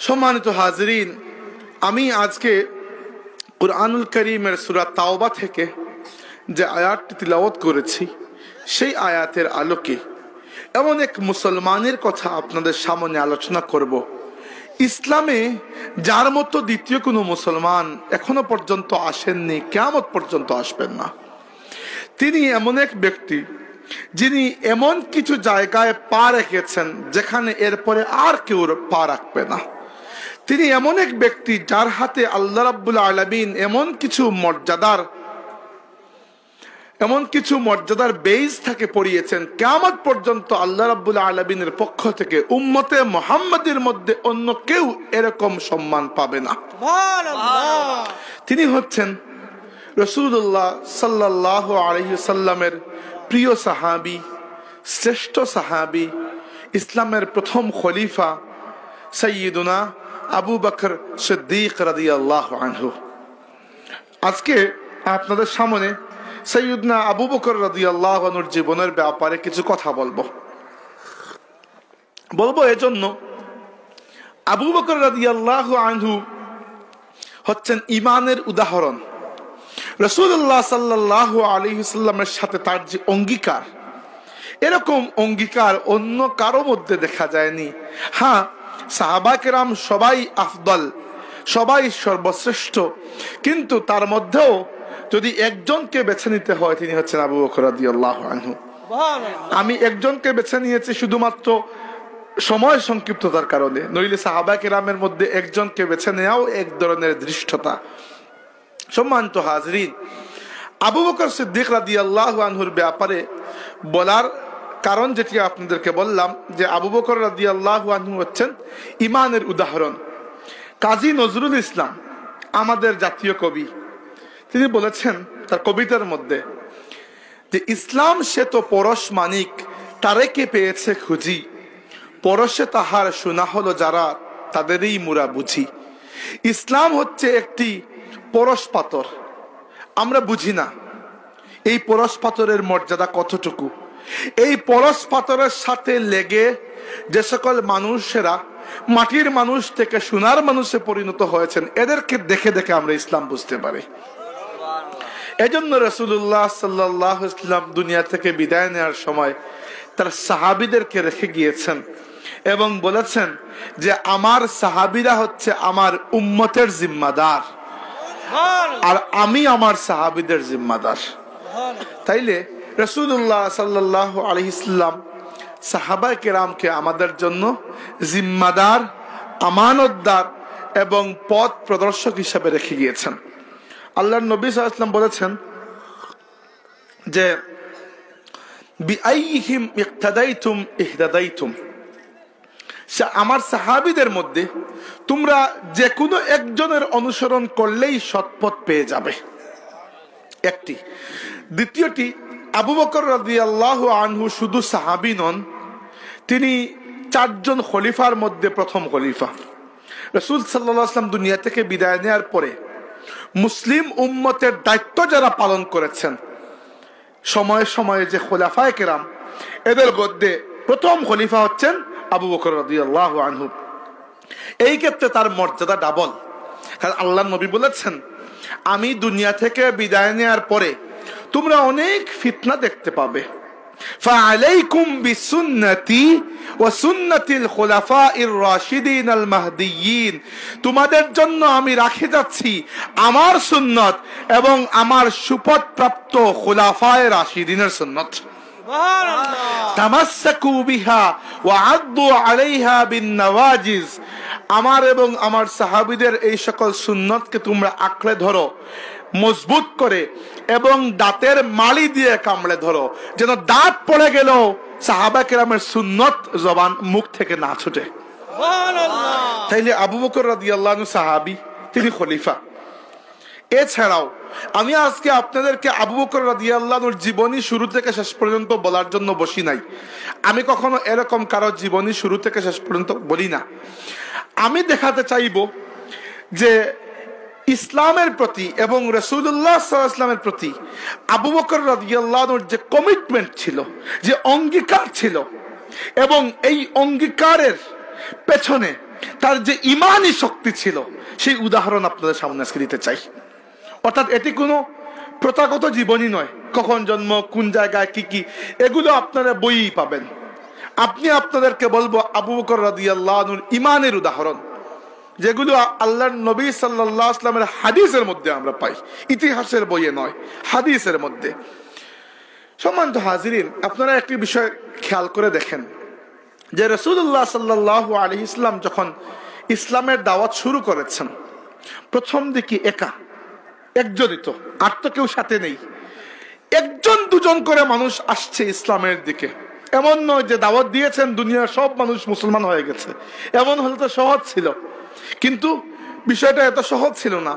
সম্মানিত হাজরিন, আমি আজকে কুরআনুল কারীমের সূরা তাওবা থেকে যে আয়াতটি তিলাওয়াত করেছি সেই আয়াতের আলোকে এমন এক মুসলমানের কথা আপনাদের সামনে আলোচনা করব। ইসলামে যার মতো দ্বিতীয় কোনো মুসলমান এখনো পর্যন্ত আসেননি, কিয়ামত পর্যন্ত আসবেন না। তিনি এমন এক ব্যক্তি যিনি এমন কিছু জায়গায় পা রেখেছেন যেখানে এরপরে আর কেউ পা রাখবে না। তিনি এমন এক ব্যক্তি যার হাতে আল্লাহ রাব্বুল আলামিন এমন কিছু মর্যাদার বেইজ থাকে পড়িয়েছেন, কিয়ামত পর্যন্ত আল্লাহ রাব্বুল আলামিনের পক্ষ থেকে উম্মতে মুহাম্মাদের মধ্যে অন্য কেউ এরকম সম্মান পাবে না। সুবহানাল্লাহ। তিনি হচ্ছেন রাসূলুল্লাহ সাল্লাল্লাহু আলাইহি সাল্লামের প্রিয় সাহাবী, শ্রেষ্ঠ সাহাবী, ইসলামের প্রথম খলিফা সাইয়্যিদুনা আবু বকর সিদ্দিক রাদিয়াল্লাহু আনহু। আজকে আপনাদের সামনে সাইয়্যিদনা আবু বকর রাদিয়াল্লাহু আনহুর জীবনের ব্যাপারে কিছু কথা বলবো এজন্য আবু বকর রাদিয়াল্লাহু আনহু হচ্ছেন ঈমানের উদাহরণ। রাসূলুল্লাহ সাল্লাল্লাহু আলাইহি ওয়াসাল্লামের সাথে তার যে অঙ্গীকার, এরকম অঙ্গীকার অন্য কারো মধ্যে দেখা যায়নি। হ্যাঁ, সাহাবা কেরাম সবাই আফদল, সবাই সর্বশ্রেষ্ঠ, কিন্তু তার মধ্যেও যদি একজনকে বেছে নিতে হয় তিনি হচ্ছেন আবু বকর রাদিয়াল্লাহু আনহু। আমি একজনকে বেছে নিয়েছি শুধুমাত্র সময় সংক্ষিপ্ততার কারণে, নইলে সাহাবা কেরামের মধ্যে একজনকে বেছে নেওয়াও এক ধরনের ধৃষ্টতা। সম্মানিত হাজরিন, আবু বকর সিদ্দিক রাদিয়াল্লাহু আনহুর ব্যাপারে বলার কারণ যেটি আপনাদেরকে বললাম যে আবু বকর রাদিয়াল্লাহু আনহু হচ্ছেন ঈমানের উদাহরণ। কাজী নজরুল ইসলাম আমাদের জাতীয় কবি, তিনি বলেছেন তার কবিতার মধ্যে যে ইসলাম সে তো পরশ মানিক তারে কে পেয়েছে খুঁজি, পরশে তাহার শোনা হলো যারা তাদেরই মুরা বুঝি। ইসলাম হচ্ছে একটি পরশ পাথর, আমরা বুঝি না এই পরশ পাথরের মর্যাদা কতটুকু। এই পরশ পাথরের সাথে লেগে যে সকল মানুষেরা মাটির মানুষ থেকে সোনার মানুষে পরিণত হয়েছেন, এদেরকে দেখে দেখে আমরা ইসলাম বুঝতে পারি। এজন্য রাসূলুল্লাহ সাল্লাল্লাহু আলাইহি ওয়াসাল্লাম দুনিয়া থেকে বিদায় নেওয়ার সময় তার সাহাবীদেরকে রেখে গিয়েছেন এবং বলেছেন যে আমার সাহাবীরা হচ্ছে আমার উম্মতের জিম্মাদার, আর আমি আমার সাহাবীদের জিম্মাদার। তাইলে রাসূলুল্লাহ সাল্লাল্লাহু আলাইহি ওয়াসাল্লাম সাহাবায়ে কেরামকে আমাদের জন্য জিম্মাদার, আমানতদার এবং পথ প্রদর্শক হিসেবে রেখে গিয়েছেন। আল্লাহর নবী সাল্লাল্লাহু আলাইহি ওয়াসাল্লাম বলেছেন যে বিআইহিম ইক্তাদাইতুম ইহতাদাইতুম, আমার সাহাবীদের মধ্যে তোমরা যে কোনো একজনের অনুসরণ করলেই সৎপথ পেয়ে যাবে। একটি। দ্বিতীয়টি, আবু বকর রাদিয়াল্লাহু আনহু শুধু সাহাবী নন, তিনি চারজন খলিফার মধ্যে প্রথম খলিফা। রাসূল সাল্লাল্লাহু আলাইহি ওয়াসাল্লাম দুনিয়া থেকে বিদায় নেওয়ার পরে মুসলিম উম্মতের দায়িত্ব যারা পালন করেছেন সময়ে সময়ে যে খোলাফায়ে কেরাম, এদের মধ্যে প্রথম খলিফা হচ্ছেন আবু বকর রাদিয়াল্লাহু আনহু। এই ক্ষেত্রে তার মর্যাদা ডাবল, কারণ আল্লাহর নবী বলেছেন আমি দুনিয়া থেকে বিদায় নেওয়ার পরে তোমরা অনেক ফিতনা দেখতে পাবে। ফাআলাইকুম বিসুন্নতি ওয়া সুন্নাতিল খুলাফাইর রাশিদিন আল মাহদিয়্যিন, তোমাদের জন্য আমি রাখে যাচ্ছি আমার সুন্নাত এবং আমার সুপথপ্রাপ্ত খুলাফায়ে রাশিদিনের সুন্নাত। সুবহানাল্লাহ। তামাসসাকু বিহা ওয়া আদ্দু আলাইহা বিন নওয়াজিজ, আমার এবং আমার সাহাবীদের এই সকল সুন্নতকে তোমরা আঁকড়ে ধরো মজবুত করে এবং দাঁতের মাড়ি দিয়ে কামড়ে ধরো, যেন দাঁত পড়ে গেল সাহাবা কেরামের সুন্নত জবান মুখ থেকে না ছুটে। সুবহানাল্লাহ। তাইলে আবু বকর রাদিয়াল্লাহু আনহু সাহাবী, তিনি খলিফা। এছাড়াও আমি আজকে আপনাদেরকে আবু বকর রাদিয়াল্লাহু আনহুর জীবনী শুরু থেকে শেষ পর্যন্ত বলার জন্য বসি নাই। আমি কখনো এরকম কারো জীবনী শুরু থেকে শেষ পর্যন্ত বলি না। আমি দেখাতে চাইব যে ইসলামের প্রতি এবং রাসূলুল্লাহ সাল্লাল্লাহু আলাইহি ওয়াসাল্লামের প্রতি আবু বকর রাদিয়াল্লাহু আনহুর যে কমিটমেন্ট ছিল, যে অঙ্গীকার ছিল, এবং এই অঙ্গীকারের পেছনে তার যে ইমানি শক্তি ছিল সেই উদাহরণ আপনাদের সামনে আজকে দিতে চাই। অর্থাৎ এটি কোনো প্রথাগত জীবনী নয়, কখন জন্ম, কোন জায়গায় কি কি, এগুলো আপনারা বইই পাবেন। আপনি আপনাদেরকে বলবো আবু বকর রাদিয়াল্লাহু আনহুর ইমানের উদাহরণ, যেগুলো আল্লাহর নবী সাল্লাল্লাহু আলাইহি ওয়াসাল্লামের হাদিসের মধ্যে আমরা পাই, ইতিহাসের বইয়ে নয়, হাদিসের মধ্যে। সম্মানিত হাজিরিন, আপনারা একটি বিষয় খেয়াল করে দেখেন যে রাসূলুল্লাহ সাল্লাল্লাহু আলাইহি ওয়াসাল্লাম যখন ইসলামের দাওয়াত শুরু করেছেন, প্রথম দিকে একজনই তো, আর তো কেউ সাথে নেই, একজন দুজন করে মানুষ আসছে ইসলামের দিকে। এমন নয় যে দাওয়াত দিয়েছেন দুনিয়ার সব মানুষ মুসলমান হয়ে গেছে, এমন হলে তো সহজ ছিল, কিন্তু বিষয়টা এত সহজ ছিল না।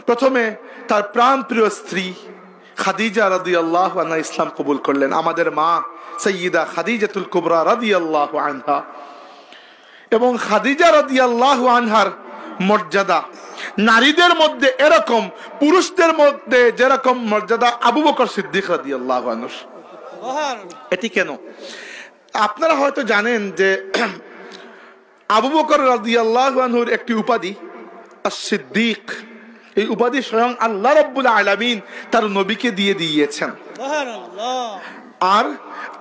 প্রথমে তার প্রাণ প্রিয় স্ত্রী খাদিজা রাদিয়াল্লাহু আনহা ইসলাম কবুল করলেন, আমাদের মা সাইয়্যিদা খাদিজাতুল কুবরা রাদিয়াল্লাহু আনহা। এবং খাদিজা রাদিয়াল্লাহু আনহার মর্যাদা নারীদের মধ্যে এরকম, পুরুষদের মধ্যে যেরকম মর্যাদা আবু বকর সিদ্দিক রাদিয়াল্লাহু আনহু। এটি কেন? আপনারা হয়তো জানেন যে আবু বকর রাদিয়াল্লাহু আনহুর একটি উপাধি আস-সিদ্দিক। এই উপাধি স্বয়ং আল্লাহ রাব্বুল আলামিন তার নবীকে দিয়ে দিয়েছেন। আর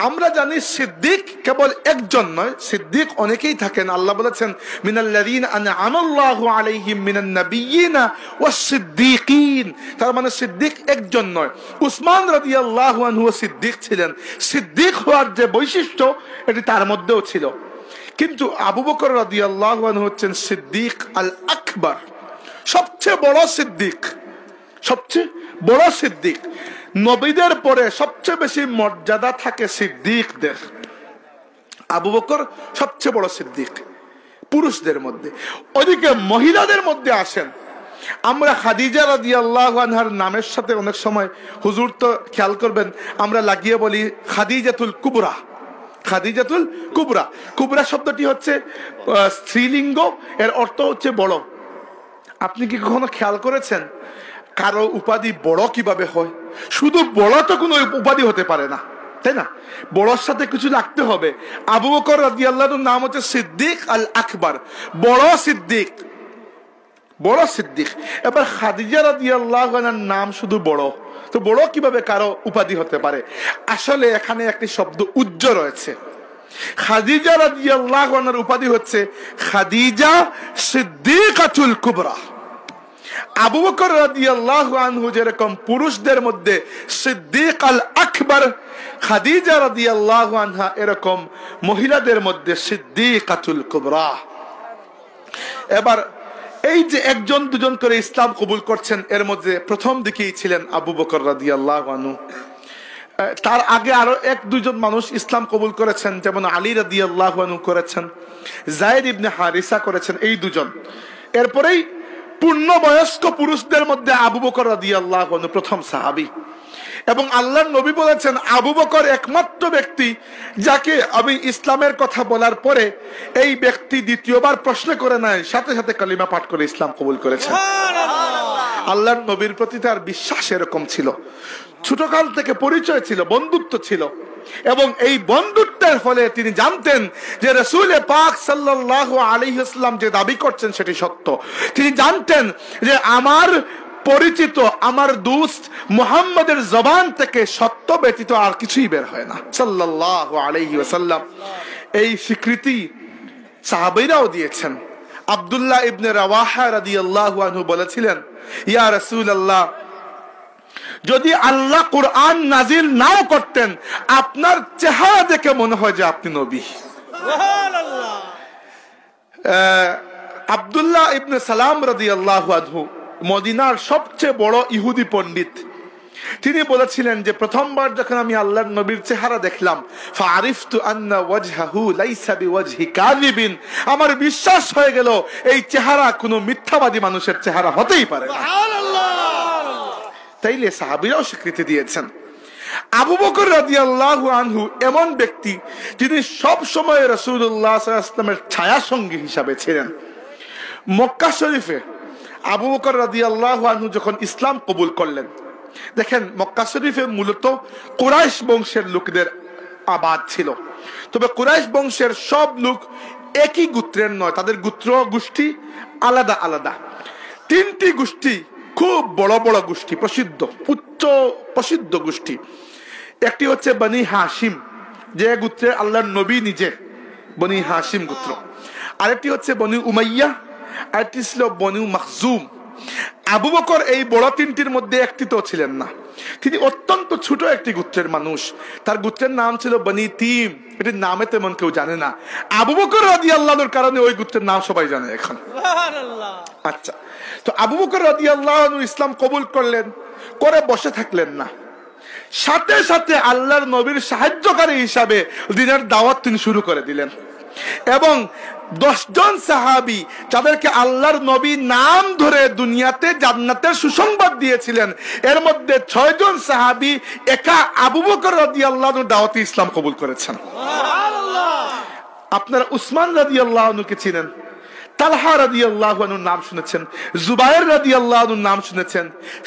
আমরা জানি সিদ্দিক কেবল একজন নয়, সিদ্দিক অনেকেই থাকেন। আল্লাহ বলেছেন মিনাল্লাযীনা আনআমাল্লাহু আলাইহিম মিনান নাবিয়্যিনা ওয়াস-সিদ্দীকিন। তার মানে সিদ্দিক একজন নয়। উসমান রাদিয়াল্লাহু আনহু সিদ্দিক ছিলেন, সিদ্দিক হওয়ার যে বৈশিষ্ট্য এটি তার মধ্যেও ছিল। কিন্তু আবু বকর রাদিয়াল্লাহু আনহু হচ্ছেন সিদ্দিক আল আকবার, সবচেয়ে বড় সিদ্দিক, সবচেয়ে বড় সিদ্দিক। নবীদের পরে সবচেয়ে বেশি মর্যাদা থাকে সিদ্দিকদের। আবু বকর সবচেয়ে বড় সিদ্দিক পুরুষদের মধ্যে। ওদিকে মহিলাদের মধ্যে আসেন, আমরা খাদিজা রাদিয়াল্লাহু আনহার নামের সাথে অনেক সময়, হুজুর তো খেয়াল করবেন, আমরা লাগিয়ে বলি খাদিজাতুল কুবরা। খাদিজাতুল কুবরা, কুবরা শব্দটি হচ্ছে স্ত্রীলিঙ্গ, এর অর্থ হচ্ছে বড়। আপনি কি কখনো খেয়াল করেছেন কারো উপাধি বড় কিভাবে হয়? শুধু বড় তো কোনো উপাধি হতে পারে না, তাই না? বড়র সাথে কিছু লাগতে হবে। আবু বকর রাদিয়াল্লাহু আনহুর নাম হচ্ছে সিদ্দিক আল আকবার, বড় সিদ্দিক, বড় সিদ্দিক। এবার খাদিজা রাদিয়াল্লাহু আনহার নাম শুধু বড়, তো বড় কিভাবে কারো উপাধি হতে পারে? আসলে এখানে একটি শব্দ উজ্জ রয়েছে। খাদিজা রাদিয়াল্লাহু আনহার উপাধি হচ্ছে খাদিজা সিদ্দিকাতুল কুবরা। আবু বকর রাদিয়াল্লাহু আনহু যেরকম পুরুষদের মধ্যে সিদ্দিক আল আকবার, খাদিজা রাদিয়াল্লাহু আনহা এরকম মহিলাদের মধ্যে সিদ্দিকাতুল কুবরা। এবার এই যে একজন দুজন করে ইসলাম কবুল করছেন, এর মধ্যে প্রথম দিকেই ছিলেন আবু বকর রাদিয়াল্লাহু আনহু। তার আগে আরো এক দুজন মানুষ ইসলাম কবুল করেছেন, যেমন আলী রাদিয়াল্লাহু আনহু করেছেন, যায়েদ ইবনে হারিসা করেছেন, এই দুজন। এরপরেই পূর্ণবয়স্ক পুরুষদের মধ্যে আবু বকর রাদিয়াল্লাহু আনহু প্রথম সাহাবী। এবং আল্লাহর নবী বলেছেন আবু বকর একমাত্র ব্যক্তি যাকে আমি ইসলামের কথা বলার পরে এই ব্যক্তি দ্বিতীয়বার প্রশ্ন করে নাই, সাথে সাথে কালিমা পাঠ করে ইসলাম কবুল করেছেন। আল্লাহর নবীর প্রতি তার বিশ্বাস এরকম ছিল, ছোটকাল থেকে পরিচয় ছিল, বন্ধুত্ব ছিল। এবং এই বন্ধুত্বের ফলে তিনি জানতেন যে রাসূল পাক সাল্লাল্লাহু আলাইহি ওয়াসাল্লাম যে দাবি করছেন সেটি সত্য। তিনি জানতেন যে আমার পরিচিত, আমার দোস্ত মুহাম্মদের জবান থেকে সত্য ব্যতীত আর কিছুই বের হয় না সাল্লাল্লাহু আলাইহি ওয়াসাল্লাম। এই স্বীকৃতি সাহাবীরাও দিয়েছেন। আব্দুল্লাহ ইবনে রাওয়াহা রাদিয়াল্লাহু আনহু বলেছিলেন, ইয়া রাসূলুল্লাহ, যদি আল্লাহ কুরআন নাজিল নাও করতেন, আপনার চেহারা দেখে মনে হয় যে আপনি নবী। সুবহানাল্লাহ। আব্দুল্লাহ ইবনে সালাম রাদিয়াল্লাহু আনহু মদিনার সবচেয়ে বড় ইহুদি পণ্ডিত। তিনি বলেছিলেন যে প্রথমবার যখন আমি আল্লাহর নবীর চেহারা দেখলাম, ফাআরিফতু আন্না ওয়াজহাহু লাইসা বিওয়াজহি কাযিবিন, আমার বিশ্বাস হয়ে গেল এই চেহারা কোনো মিথ্যাবাদী মানুষের চেহারা হতেই পারে না। সুবহানাল্লাহ। তাইলে সাহাবীরাও স্বীকৃতি দিয়েছেন। আবু বকর রাদিয়াল্লাহু আনহু এমন ব্যক্তি যিনি সব সময় রাসূলুল্লাহ সাল্লাল্লাহু আলাইহি ওয়াসাল্লামের ছায়া সঙ্গী হিসাবে ছিলেন। মক্কা শরীফে আবু বকর রাদিয়াল্লাহু আনহু যখন ইসলাম কবুল করলেন, দেখেন মক্কা শরীফে মূলত কুরাইশ বংশের লোকদের আবাদ ছিল, তবে কুরাইশ বংশের সব লোক একই গোত্রের নয়, তাদের গোত্র গোষ্ঠী আলাদা আলাদা। তিনটি গোষ্ঠী খুব বড় বড় গোষ্ঠী, প্রসিদ্ধ উচ্চ প্রসিদ্ধ গোষ্ঠী। একটি হচ্ছে বনি হাশিম, যে গোত্রের আল্লাহর নবী নিজে, বনি হাশিম গোত্র। আরেকটি হচ্ছে বনি উমাইয়া, আরেকটি ছিল বনি মাখজুম। আবু বকর এই বড় তিনটির মধ্যে একটি তো ছিলেন না, তিনি অত্যন্ত ছোট একটি গোত্রের মানুষ। তার গোত্রের নাম ছিল বনি তিম, এটির নামে তেমন কেউ জানে না। আবু বকর রাদিয়াল্লাহু আনহুর কারণে ওই গোত্রের নাম সবাই জানে এখন। আচ্ছা, তো আবু বকর রাদিয়াল্লাহু আনহু ইসলাম কবুল করলেন, করে বসে থাকলেন না, সাথে সাথে আল্লাহর নবীর সাহায্যকারী হিসাবে দ্বীনের দাওয়াত তিনি শুরু করে দিলেন। এবং 10 জন সাহাবী যাদেরকে আল্লাহর নবী নাম ধরে দুনিয়াতে জান্নাতের সুসংবাদ দিয়েছিলেন, এর মধ্যে 6 জন সাহাবী একা আবু বকর রাদিয়াল্লাহু আনহু দাওয়াতে ইসলাম কবুল করেছেন। আপনারা উসমান রাদিয়াল্লাহু আনহুকে চিনেন, তালহা রাদিয়াল্লাহু আনহুর নাম শুনেছেন, জুবায়ের রাদিয়াল্লাহু আনহুর নাম শুনেছেন,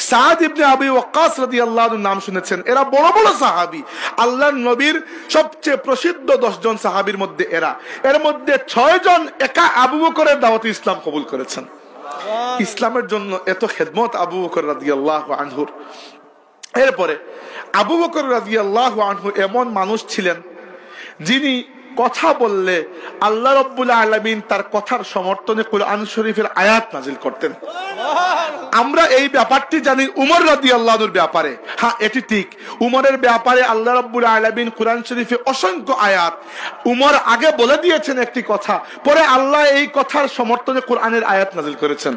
সাদ ইবনে আবি ওয়াক্কাস রাদিয়াল্লাহু আনহুর নাম শুনেছেন। এরা বড় বড় সাহাবী, আল্লাহর নবীর সবচেয়ে প্রসিদ্ধ 10 জন সাহাবীর মধ্যে এরা। এর মধ্যে 6 জন একা আবু বকরের দাওয়াতে ইসলাম কবুল করেছেন। ইসলামের জন্য এত খেদমত আবু বকর রাদিয়াল্লাহু আনহুর। এরপরে আবু বকর রাদিয়াল্লাহু আনহু এমন মানুষ ছিলেন যিনি কথা বললে আল্লাহ রাব্বুল আলামিন তার কথার সমর্থনে কুরআন শরীফের আয়াত নাজিল করতেন। আমরা এই ব্যাপারটি জানি উমর রাদিয়াল্লাহু আনহুর ব্যাপারে। হ্যাঁ, এটি ঠিক, উমরের ব্যাপারে আল্লাহ রাব্বুল আলামিন কুরআন শরীফে অসংখ্য আয়াত, উমর আগে বলে দিয়েছেন একটি কথা, পরে আল্লাহ এই কথার সমর্থনে কুরআনের আয়াত নাজিল করেছেন।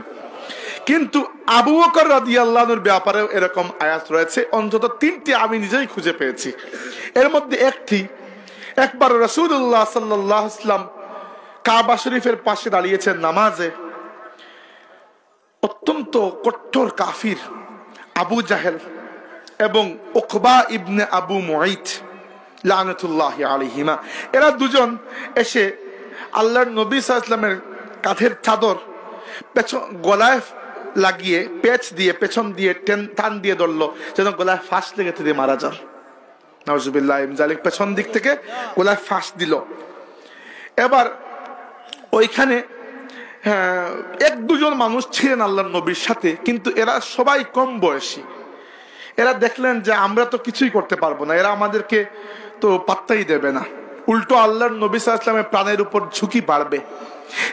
কিন্তু আবু বকর রাদিয়াল্লাহু আনহুর ব্যাপারেও এরকম আয়াত রয়েছে, অন্তত 3টি আমি নিজেই খুঁজে পেয়েছি। এর মধ্যে একবার রাসূলুল্লাহ সাল্লাল্লাহু আলাইহি ওয়াসাল্লাম কাবা শরীফের পাশে দাঁড়িয়েছেন নামাজে, অত্যন্ত কঠোর কাফির আবু জাহেল এবং উকবা ইবনে আবু মুআইত লানাতুল্লাহি আলাইহিমা, এরা দুজন এসে আল্লাহর নবী সাল্লাল্লাহু আলাইহি ওয়াসাল্লামের কাঁধের চাদর গলায় লাগিয়ে পেঁচ দিয়ে পেছন দিয়ে টান দিয়ে ধরলো, যেন গলায় ফাঁস লেগে তিনি মারা যান। নাউজুবিল্লাহ, পেছন দিক থেকে গলায় ফাঁস দিল। এবার ওইখানে 1-2 জন মানুষ ছিলেন আল্লাহর নবীর সাথে, কিন্তু এরা সবাই কম বয়সী। এরা দেখলেন যে আমরা তো কিছুই করতে পারবো না, এরা আমাদেরকে তো পাত্তাই দেবে না, উল্টো আল্লাহর নবী সাল্লাল্লাহু আলাইহি ওয়াসাল্লামের প্রাণের উপর ঝুঁকি বাড়বে।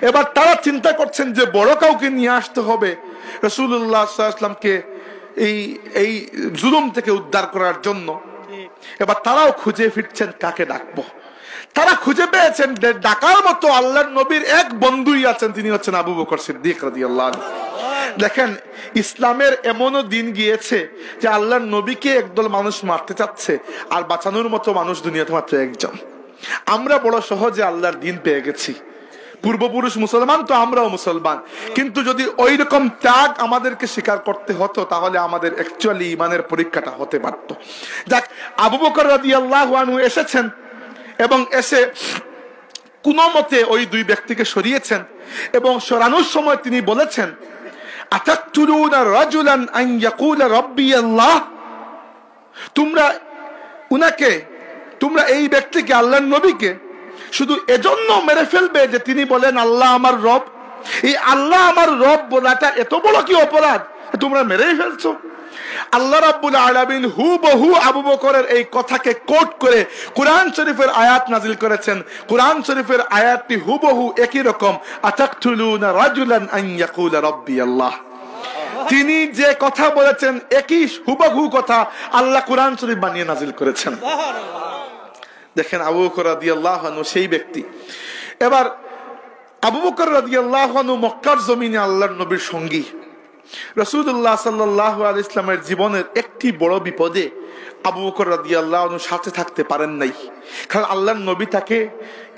এবার তারা চিন্তা করছেন যে বড় কাউকে নিয়ে আসতে হবে রাসূলুল্লাহ সাল্লাল্লাহু আলাইহি ওয়াসাল্লামকে এই জুলুম থেকে উদ্ধার করার জন্য। এবার তারাও খুঁজে ফিরছেন কাকে ডাকবো। তারা খুঁজে পেয়েছেন ডাকার মতো আল্লাহর নবীর এক বন্ধুই আছেন, তিনি হচ্ছেন আবু বকর সিদ্দিক রাদিয়াল্লাহু আনহু। দেখেন, ইসলামের এমনও দিন গিয়েছে যে আল্লাহর নবীকে একদল মানুষ মারতে চাচ্ছে, আর বাঁচানোর মতো মানুষ দুনিয়াতে মাত্র একজন। আমরা বড় সহজে আল্লাহর দিন পেয়ে গেছি, পূর্বপুরুষ মুসলমান তো আমরাও মুসলমান, কিন্তু যদি ওই রকম ত্যাগ আমাদেরকে স্বীকার করতে হতো তাহলে আমাদের অ্যাকচুয়ালি ঈমানের পরীক্ষাটা হতে পারত। যাক, আবু বকর রাদিয়াল্লাহু আনহু এসেছেন এবং এসে কোন মতে ওই 2 ব্যক্তিকে সরিয়েছেন, এবং সরানোর সময় তিনি বলেছেন, আতাকতুলুনা রাজুলান আন ইয়াকুলা রাব্বি আল্লাহ, তোমরা এই ব্যক্তিকে, আল্লাহর নবীকে শুধু এজন্য মেরে ফেলবে যে তিনি বলেন আল্লাহ আমার রব? এই আল্লাহ আমার রব বলাটা এত বড় কি অপরাধ, তোমরা মেরেই ফেলছো? আল্লাহ রাব্বুল আলামিন হুবহু আবু বকরের এই কথাকে কোট করে কুরআন শরীফের আয়াত নাজিল করেছেন। কুরআন শরীফের আয়াতটি হুবহু একই রকম, আতাকতুলুনা রাজুলান আন ইয়াকুলা রাব্বি আল্লাহ। তিনি যে কথা বলেছেন একই হুবহু কথা আল্লাহ কুরআন শরীফ বানিয়ে নাজিল করেছেন। দেখেন, আবু বকর রাদিয়াল্লাহু আনহু সেই ব্যক্তি। এবার আবু বকর রাদিয়াল্লাহু আনহু মক্কার জমিনে আল্লাহর নবীর সঙ্গী। রাসূলুল্লাহ সাল্লাল্লাহু আলাইহি ওয়াসাল্লামের জীবনের একটি বড় বিপদে আবু বকর রাদিয়াল্লাহু আনহু সাথে থাকতে পারেন নাই, কারণ আল্লাহর নবী তাকে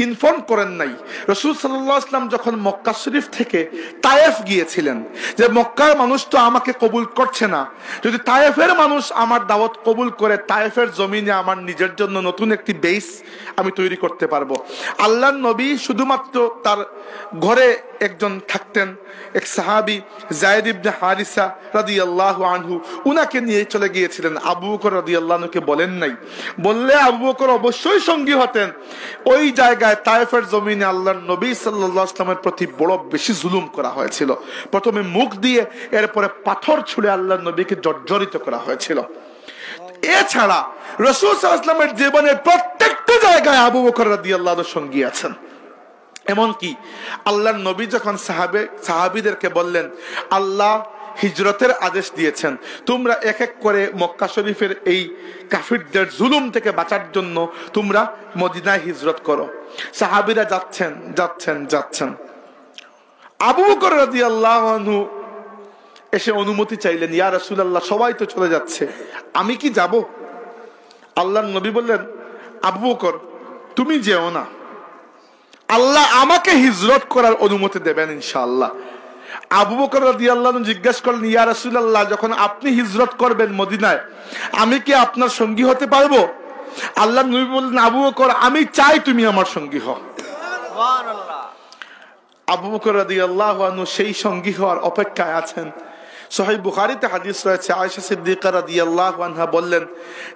ইনফর্ম করেন নাই। রাসূল সাল্লাল্লাহু আলাইহি ওয়াসাল্লাম যখন মক্কা শরীফ থেকে তায়েফ গিয়েছিলেন, যে মক্কার মানুষ তো আমাকে কবুল করছে না, যদি তায়েফের মানুষ আমার দাওয়াত কবুল করে তায়েফের জমিনে আমার নিজের জন্য নতুন একটি বেস আমি তৈরি করতে পারবো। আল্লাহর নবী শুধুমাত্র তার ঘরে একজন থাকতেন, এক সাহাবী যায়েদ ইবনে হারিসা রাদিয়াল্লাহু আনহু, উনাকে নিয়ে চলে গিয়েছিলেন। আবু বকর রাদিয়াল্লাহু আনহুকে বলেন নাই, বললে আবু বকর অবশ্যই যতই সঙ্গী হতেন, ওই জায়গায় তায়েফের জমিনে আল্লাহর নবী সাল্লাল্লাহু আলাইহি ওয়াসাল্লামের প্রতি বড় বেশি জুলুম করা হয়েছিল। প্রথমে মুখ দিয়ে, এরপরে পাথর ছুঁড়ে আল্লাহর নবীকে জর্জরিত করা হয়েছিল। এছাড়া রাসূল সাল্লাল্লাহু আলাইহি ওয়াসাল্লামের জীবনের প্রত্যেকটা জায়গায় আবু বকর রাদিয়াল্লাহু আনহু সঙ্গী আছেন। এমনকি আল্লাহর নবী যখন সাহাবীদেরকে বললেন আল্লাহ হিজরতের আদেশ দিয়েছেন, তোমরা এক এক করে মক্কা শরীফের এই কাফিরদের জুলুম থেকে বাঁচার জন্য তোমরা মদিনায় হিজরত করো। সাহাবীরা যাচ্ছেন। আবু বকর রাদিয়াল্লাহু আনহু এসে অনুমতি চাইলেন, ইয়া রাসূলুল্লাহ সবাই তো চলে যাচ্ছে, আমি কি যাব? আল্লাহর নবী বললেন, আবু বকর তুমি যেও না, আল্লাহ আমাকে হিজরত করার অনুমতি দেবেন ইনশাআল্লাহ। আবু বকর রাদিয়াল্লাহু আনহু জিজ্ঞাসা করলেন, ইয়া রাসূলুল্লাহ যখন আপনি হিজরত করবেন মদিনায়, আমি কি আপনার সঙ্গী হতে পারবো? আল্লাহর নবী বললেন, আবু বকর আমি চাই তুমি আমার সঙ্গী হও। সুবহানাল্লাহ। আবু বকর রাদিয়াল্লাহু আনহু সেই সঙ্গী হওয়ার অপেক্ষায় আছেন। সহিহ বুখারীতে হাদিস রয়েছে, আয়েশা সিদ্দিকা রাদিয়াল্লাহু আনহা বললেন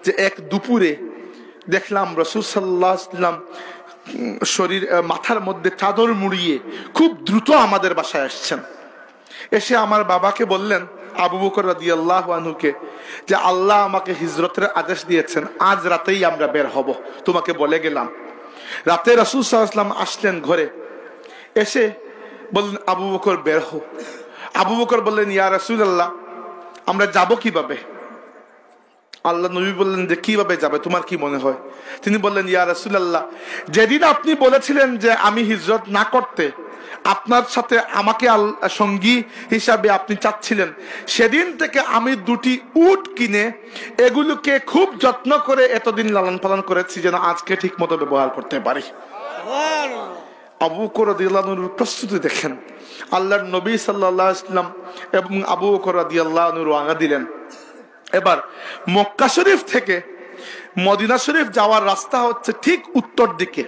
যে এক দুপুরে দেখলাম রাসূল সাল্লাল্লাহু আলাইহি ওয়াসাল্লাম শরীর মাথার মধ্যে চাদর মুড়িয়ে খুব দ্রুত আমাদের বাসায় আসছেন। এসে আমার বাবাকে বললেন, আবু বকর রাদিয়াল্লাহু আনহুকে, যে আল্লাহ আমাকে হিজরতের আদেশ দিয়েছেন, আজ রাতেই আমরা বের হব, তোমাকে বলে গেলাম। রাতে রাসূল সাল্লাল্লাহু আলাইহি ওয়াসাল্লাম আসলেন ঘরে, এসে বললেন আবু বকর বের হও। আবু বকর বললেন, ইয়া রাসূলুল্লাহ আমরা যাব কিভাবে? আল্লাহ নবী বললেন যে কিভাবে যাবে, তোমার কি মনে হয়? তিনি বললেন, ইয়া রাসূলুল্লাহ যেদিন আপনি বলেছিলেন যে আমি হিজরত না করতে, আপনার সাথে আমাকে সঙ্গী হিসাবে আপনি চাচ্ছিলেন, সেদিন থেকে আমি দুটি উট কিনে এগুলোকে খুব যত্ন করে এতদিন লালন পালন করেছি যেন আজকে ঠিক মতো ব্যবহার করতে পারি। আবু বকর রাদিয়াল্লাহু আনহুর প্রস্তুতি দেখেন। আল্লাহর নবী সাল্লাল্লাহু আলাইহি ওয়াসাল্লাম এবং আবু বকর রাদিয়াল্লাহু আনহু রওনা দিলেন। এবার মক্কা শরীফ থেকে মদিনা শরীফ যাওয়ার রাস্তা হচ্ছে ঠিক উত্তর দিকে।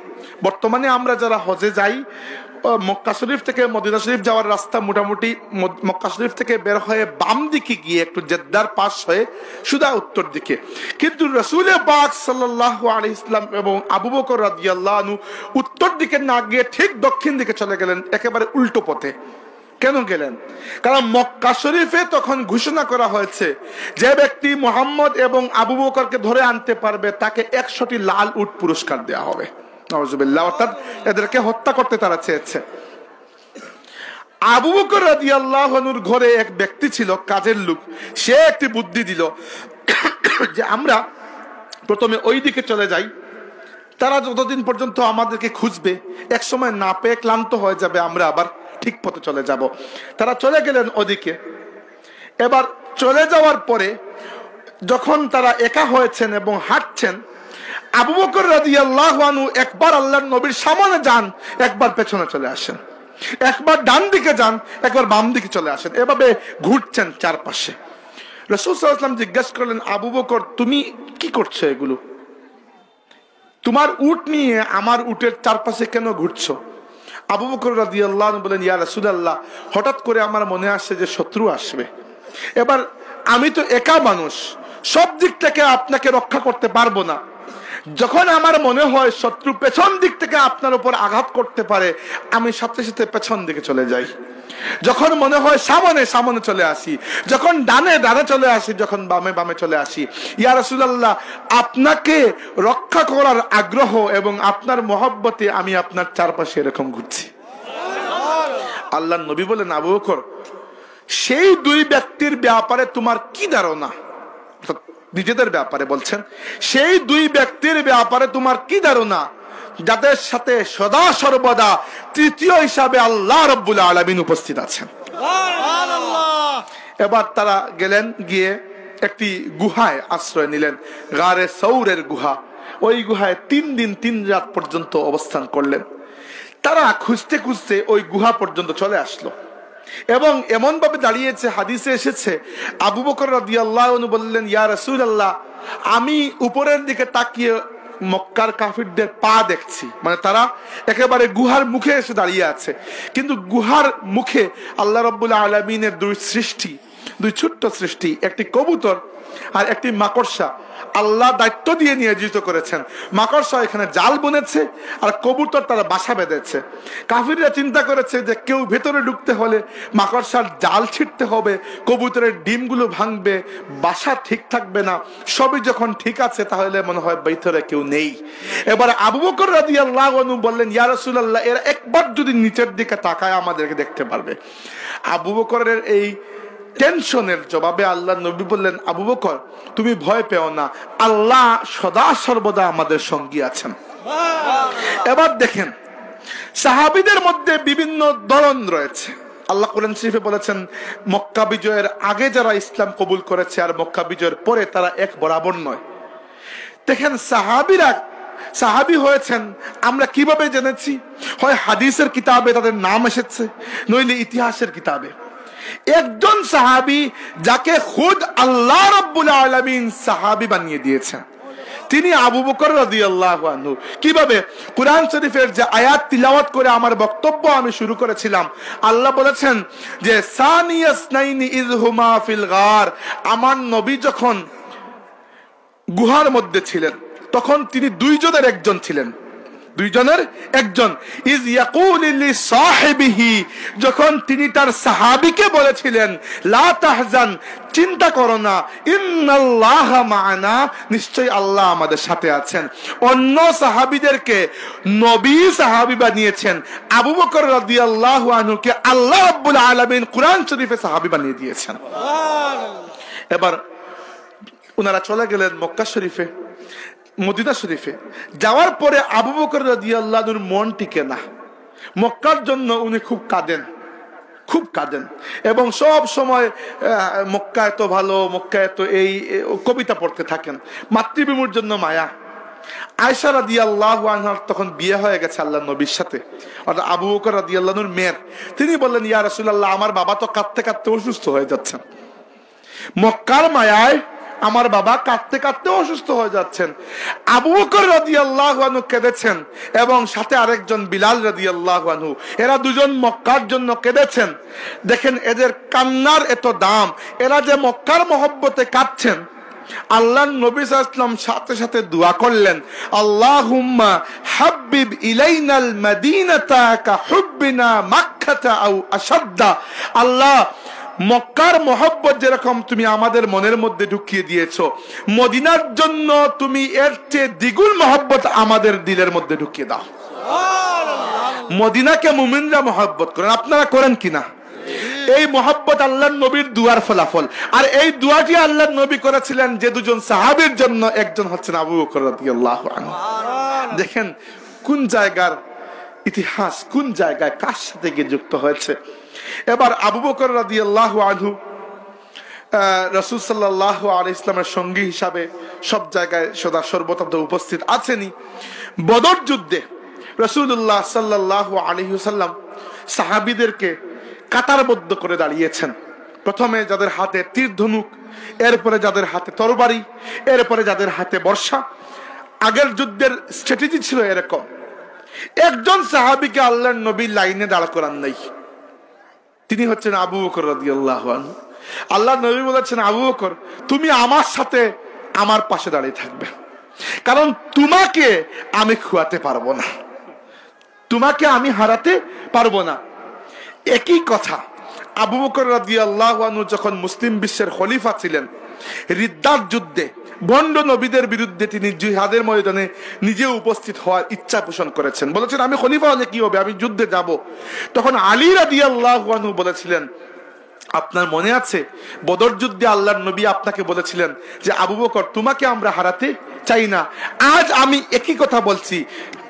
বর্তমানে আমরা যারা হজে যাই, মক্কা শরীফ থেকে মদিনা শরীফ যাওয়ার রাস্তা মোটামুটি মক্কা শরীফ থেকে বের হয়ে বাম দিকে গিয়ে একটু জেদ্দার পাশ হয়ে সুদা উত্তর দিকে। কিন্তু রাসূল পাক সাল্লাল্লাহু আলাইহি ওয়াসাল্লাম এবং আবু বকর রাদিয়াল্লাহু আনহু উত্তর দিকে না গিয়ে ঠিক দক্ষিণ দিকে চলে গেলেন, একেবারে উল্টো পথে। কেন গেলেন? কারণ মক্কা শরীফে তখন ঘোষণা করা হয়েছে যে ব্যক্তি মুহাম্মদ এবং আবু বকরকে ধরে আনতে পারবে তাকে 100টি লাল উট পুরস্কার দেওয়া হবে। নাউজুবিল্লাহ, অর্থাৎ এদেরকে হত্যা করতে তারা চেয়েছে। আবু বকর রাদিয়াল্লাহু আনহুর ঘরে এক ব্যক্তি ছিল, কাজের লোক। সে একটি বুদ্ধি দিল যে আমরা প্রথমে ওই দিকে চলে যাই, তারা যতদিন পর্যন্ত আমাদেরকে খুঁজবে, এক সময় না পেয়ে ক্লান্ত হয়ে যাবে, আমরা আবার ঠিক পথে চলে যাব। তারা চলে গেলেন ওদিকে। এবার চলে যাওয়ার পরে যখন তারা একা হয়েছেন এবং হাঁটছেন, আবু বকর রাদিয়াল্লাহু আনহু একবার আল্লাহর নবীর সামনে যান, একবার পেছনে চলে আসেন, একবার ডান দিকে যান, একবার বাম দিকে চলে আসেন, এভাবে ঘুরছেন চারপাশে। রাসূল সাল্লাল্লাহু আলাইহি ওয়াসাল্লাম জিজ্ঞাসা করলেন, আবু বকর তুমি কি করছো এগুলো? তোমার উট নিয়ে আমার উটের চারপাশে কেন ঘুরছো? আবু বকর রাদিয়াল্লাহু আনহু বলেন, ইয়া রাসূলুল্লাহ হঠাৎ করে আমার মনে আসছে যে শত্রু আসবে। এবার আমি তো একা মানুষ, সব দিক থেকে আপনাকে রক্ষা করতে পারবো না। যখন আমার মনে হয় শত্রু পেছন দিক থেকে আপনার উপর আঘাত করতে পারে, আমি সাথে সাথে পেছন দিকে চলে যাই। যখন মনে হয় সামনে চলে আসি, যখন ডানে চলে আসি, যখন বামে চলে আসি। ইয়া রাসূলুল্লাহ আপনাকে রক্ষা করার আগ্রহ এবং আপনার মহব্বতে আমি আপনার চারপাশে এরকম ঘুরছি। আল্লাহর নবী বলেন, আবু বকর সেই দুই ব্যক্তির ব্যাপারে তোমার কি ধারণা? নিজেদের ব্যাপারে বলছেন, সেই দুই ব্যক্তির ব্যাপারে তোমার কি ধারণা যাদের সাথে সদা সর্বদা তৃতীয় হিসাবে আল্লাহ রাব্বুল আলামিন উপস্থিত আছেন। সুবহানাল্লাহ। এবার তারা গেলেন, গিয়ে একটি গুহায় আশ্রয় নিলেন, গারে সৌরের গুহা। ওই গুহায় 3 দিন 3 রাত পর্যন্ত অবস্থান করলেন। তারা খুঁজতে খুঁজতে ওই গুহা পর্যন্ত চলে আসলো এবং এমন ভাবে দাঁড়িয়েছে, হাদিসে এসেছে আবু বকর রাদিয়াল্লাহু আনহু বললেন, ইয়া রাসূলুল্লাহ আমি উপরের দিকে তাকিয়ে মক্কার কাফিরদের পা দেখছি, মানে তারা একেবারে গুহার মুখে এসে দাঁড়িয়ে আছে। কিন্তু গুহার মুখে আল্লাহ রাব্বুল আলামিনের দুই ছোট্ট সৃষ্টি, একটি কবুতর আর একটি মাকড়সা আল্লাহ দায়িত্ব দিয়ে নিয়োজিত করেছেন। মাকড়সা এখানে জাল বুনেছে আর কবুতর তারা বাসা বেঁধেছে। কাফিররা চিন্তা করেছে যে কেউ ভেতরে ঢুকতে হলে মাকড়সার জাল ছিঁড়তে হবে, কবুতরের ডিমগুলো ভাঙবে, বাসা ঠিক থাকবে না। সবই যখন ঠিক আছে তাহলে মনে হয় ভিতরে কেউ নেই। এবার আবু বকর রাদিয়াল্লাহু আনহু বললেন, ইয়া রাসূলুল্লাহ, এরা একবার যদি নিচের দিকে তাকায় আমাদেরকে দেখতে পারবে। আবু বকরের এই টেনশনের জবাবে আল্লাহ নবী বললেন, আবু বকর তুমি ভয় পেও না, আল্লাহ সদা সর্বদা আমাদের সঙ্গী আছেন। এবার দেখেন, সাহাবীদের মধ্যে বিভিন্ন ধরন রয়েছে। আল্লাহ কোরআন শরীফে বলেছেন, মক্কা বিজয়ের আগে যারা ইসলাম কবুল করেছে আর মক্কা বিজয়ের পরে তারা এক বরাবর নয়। দেখেন, সাহাবী হয়েছেন আমরা কিভাবে জেনেছি? হয় হাদিসের কিতাবে তাদের নাম এসেছে, নইলে ইতিহাসের কিতাবে। একজন সাহাবী যাকে খুদ আল্লাহ রাব্বুল আলামিন সাহাবী বানিয়ে দিয়েছেন, তিনি আবু বকর রাদিয়াল্লাহু আনহু। কিভাবে? কুরআন শরীফের যে আয়াত তিলাওয়াত করে আমার বক্তব্য আমি শুরু করেছিলাম, আল্লাহ বলেছেন যে সানিয়াসনাইনি ইযহুমা ফিল গার, আমার নবী যখন গুহার মধ্যে ছিলেন তখন তিনি দুইজনের একজন ছিলেন, দুইজনের একজন। ইজ ইয়াকুলু লিসাহিবিহি, যখন তিনি তার সাহাবীকে বলেছিলেন, লা তাহজান, চিন্তা করো না, ইন্নাল্লাহা মা'ানা, নিশ্চয়ই আল্লাহ আমাদের সাথে আছেন। অন্য সাহাবীদেরকে নবী সাহাবী বানিয়েছেন, আবু বকর রাদিয়াল্লাহু আনহুকে আল্লাহ রাব্বুল আলামিন কুরআন শরীফে সাহাবী বানিয়ে দিয়েছেন। সুবহানাল্লাহ। এবার ওনারা চলে গেলেন মক্কা শরীফে, মদিনা শরীফে। যাওয়ার পরে আবু বকর রাদিয়াল্লাহু আনহুর মন টিকে না। মক্কার জন্য উনি খুব কাঁদেন এবং সব সময় মক্কা এত ভালো, মক্কা এত এই কবিতা পড়তে থাকেন। মাতৃভূমির জন্য মায়া। আয়েশা রাদিয়াল্লাহু আনহার তখন বিয়ে হয়ে গেছে আল্লাহর নবীর সাথে, অর্থাৎ আবু বকর রাদিয়াল্লাহু আনহুর মেয়ের। তিনি বললেন, ইয়া রাসূলুল্লাহ, আমার বাবা তো কাঁদতে কাঁদতে অসুস্থ হয়ে যাচ্ছেন। মক্কার মায়ায় আমার বাবা কাঁদতে কাঁদতে অসুস্থ হয়ে যাচ্ছেন। আবু বকর রাদিয়াল্লাহু আনহু কেঁদেছেন এবং সাথে আরেকজন বিলাল রাদিয়াল্লাহু আনহু, এরা দুজন মক্কার জন্য কেঁদেছেন। দেখেন এদের কান্নার এত দাম, এরা যে মক্কার মহব্বতে কাঁদছেন। আল্লাহর নবী সাল্লাল্লাহু আলাইহি ওয়াসাল্লাম সাথে সাথে দোয়া করলেন, আল্লাহুম্মা হাব্বিব ইলাইনাল মাদিনাতা কা হুব্বিনা মাক্কাতা আও আশাদ্দা। আল্লাহ, মক্কার মহব্বত যেরকম তুমি আমাদের মনের মধ্যে ঢুকিয়ে দিয়েছো, মদিনার জন্য তুমি এর চেয়ে দ্বিগুণ মহব্বত আমাদের দিলের মধ্যে ঢুকিয়ে দাও। মদিনাকে মুমিনরা মহব্বত করেন, আপনারা করেন কিনা? এই মহব্বত আল্লাহর নবীর দুয়ার ফলাফল। আর এই দুয়াটি আল্লাহর নবী করেছিলেন যে দুজন সাহাবীর জন্য, একজন হচ্ছেন আবু বকর রাদিয়াল্লাহু আনহু। দেখেন কোন জায়গার ইতিহাস, কোন জায়গায় কার সাথে গিয়ে যুক্ত হয়েছে। এবার আবু বকর রাদিয়াল্লাহু আনহু রাসূল সাল্লাল্লাহু আলাইহি ওয়াসাল্লামের সঙ্গী হিসাবে সব জায়গায় সদা সর্বদা উপস্থিত আছেনই। বদর যুদ্ধে রাসূলুল্লাহ সাল্লাল্লাহু আলাইহি ওয়াসাল্লাম সাহাবীদেরকে কাতারবদ্ধ করে দাঁড়িয়েছেন। প্রথমে যাদের হাতে তীর ধনুক, এরপরে যাদের হাতে তরবারি, এরপরে যাদের হাতে বর্ষা। আগের যুদ্ধের স্ট্র্যাটেজি ছিল এরকম, একজন সাহাবীকে আল্লাহর নবী লাইনে দাঁড় করান নাই, তিনি হচ্ছেন আবু বকর রাদিয়াল্লাহু আনহু। আল্লাহর নবী বলেছেন, আবু বকর তুমি আমার সাথে আমার পাশে দাঁড়িয়ে থাকবে, কারণ তোমাকে আমি খুয়াতে পারবো না, তোমাকে আমি হারাতে পারবো না। একই কথা আবু বকর রাদিয়াল্লাহু আনহু যখন মুসলিম বিশ্বের খলিফা ছিলেন, রিদ্দার যুদ্ধে ভণ্ড নবীদের বিরুদ্ধে তিনি জিহাদের ময়দানে নিজে উপস্থিত হওয়ার ইচ্ছা পোষণ করেছেন। বলেছেন, আমি খলিফা হলে কি হবে, আমি যুদ্ধে যাব। তখন আলী রাদিয়াল্লাহু আনহু বলেছিলেন, আপনার মনে আছে বদর যুদ্ধে আল্লাহর নবী আপনাকে বলেছিলেন যে আবু বকর তোমাকে আমরা হারাতে চাই না। আজ আমি একই কথা বলছি,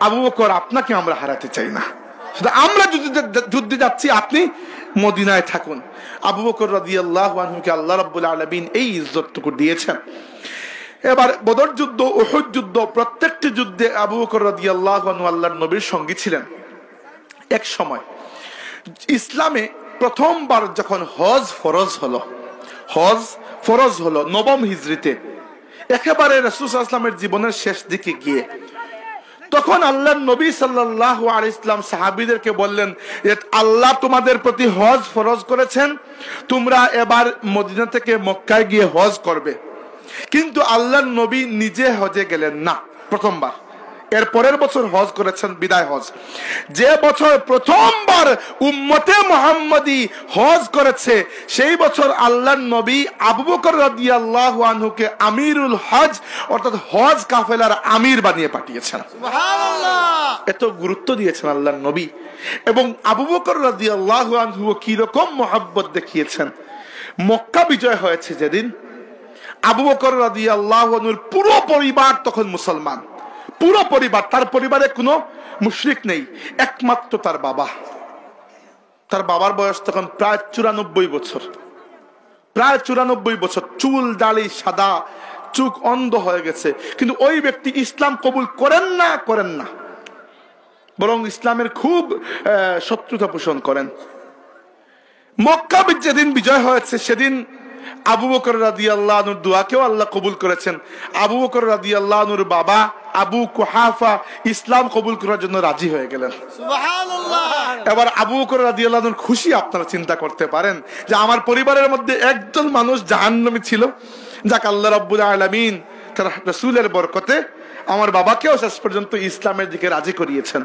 আবু বকর আপনাকে আমরা হারাতে চাই না, আমরা যুদ্ধে যাচ্ছি, আপনি মদিনায় থাকুন। আবু বকর রাদিয়াল্লাহু আনহুকে আল্লাহ রাব্বুল আলামিন এই ইজ্জতটুকু দিয়েছেন। এবার বদর যুদ্ধ, উহুদ যুদ্ধ, প্রত্যেকটি যুদ্ধে আবু বকর রাদিয়াল্লাহু আনহু আল্লাহর নবীর সঙ্গী ছিলেন। এক সময় ইসলামে প্রথমবার যখন হজ ফরজ হলো নবম হিজরিতে, একেবারে রাসূল সাল্লাল্লাহু আলাইহি ওয়াসাল্লামের জীবনের শেষ দিকে গিয়ে, তখন আল্লাহর নবী সাল্লাল্লাহু আলাইহি ওয়াসাল্লাম সাহাবীদেরকে বললেন যে আল্লাহ তোমাদের প্রতি হজ ফরজ করেছেন, তোমরা এবার মদিনা থেকে মক্কায় গিয়ে হজ করবে। কিন্তু আল্লাহর নবী নিজে হজে গেলেন না প্রথমবার। এর পরের বছর হজ করেছেন, বিদায় হজ। যে বছর প্রথমবার উম্মতে মুহাম্মাদি হজ করেছে, সেই বছর আল্লাহর নবী আবু বকর রাদিয়াল্লাহু আনহুকে আমিরুল হজ অর্থাৎ হজ কাফেলার আমির বানিয়ে পাঠিয়েছেন। সুবহানাল্লাহ। এত গুরুত্ব দিয়েছেন আল্লাহর নবী। এবং আবু বকর রাদিয়াল্লাহু আনহু কি রকম মহব্বত দেখিয়েছেন। মক্কা বিজয় হয়েছে যেদিন, আবু বকর রাদিয়াল্লাহু আনহুর পুরো পরিবার তখন মুসলমান, পুরো পরিবার। তার পরিবারে কোনো মুশরিক নেই, একমাত্র তার বাবা। তার বাবার বয়স তখন প্রায় 94 বছর, প্রায় 94 বছর। চুল দাড়ি সাদা, চোখ অন্ধ হয়ে গেছে, কিন্তু ওই ব্যক্তি ইসলাম কবুল করেন না, বরং ইসলামের খুব শত্রুতা পোষণ করেন। মক্কা যেদিন বিজয় হয়েছে সেদিন আবু বকর রাদিয়াল্লাহু আনহুর দোয়াকেও আল্লাহ কবুল করেছেন। আবু বকর রাদিয়াল্লাহু আনহুর বাবা আবু কুহাফা ইসলাম কবুল করার জন্য রাজি হয়ে গেলেন। সুবহানাল্লাহ। এবার আবু বকর রাদিয়াল্লাহু আনহুর খুশি আপনারা চিন্তা করতে পারেন যে আমার পরিবারের মধ্যে একজন মানুষ জাহান্নামী ছিল, যাক আল্লাহ রাব্বুল আলামিন তার রাসূলের বরকতে আমার বাবাকেও শেষ পর্যন্ত ইসলামের দিকে রাজি করিয়েছেন।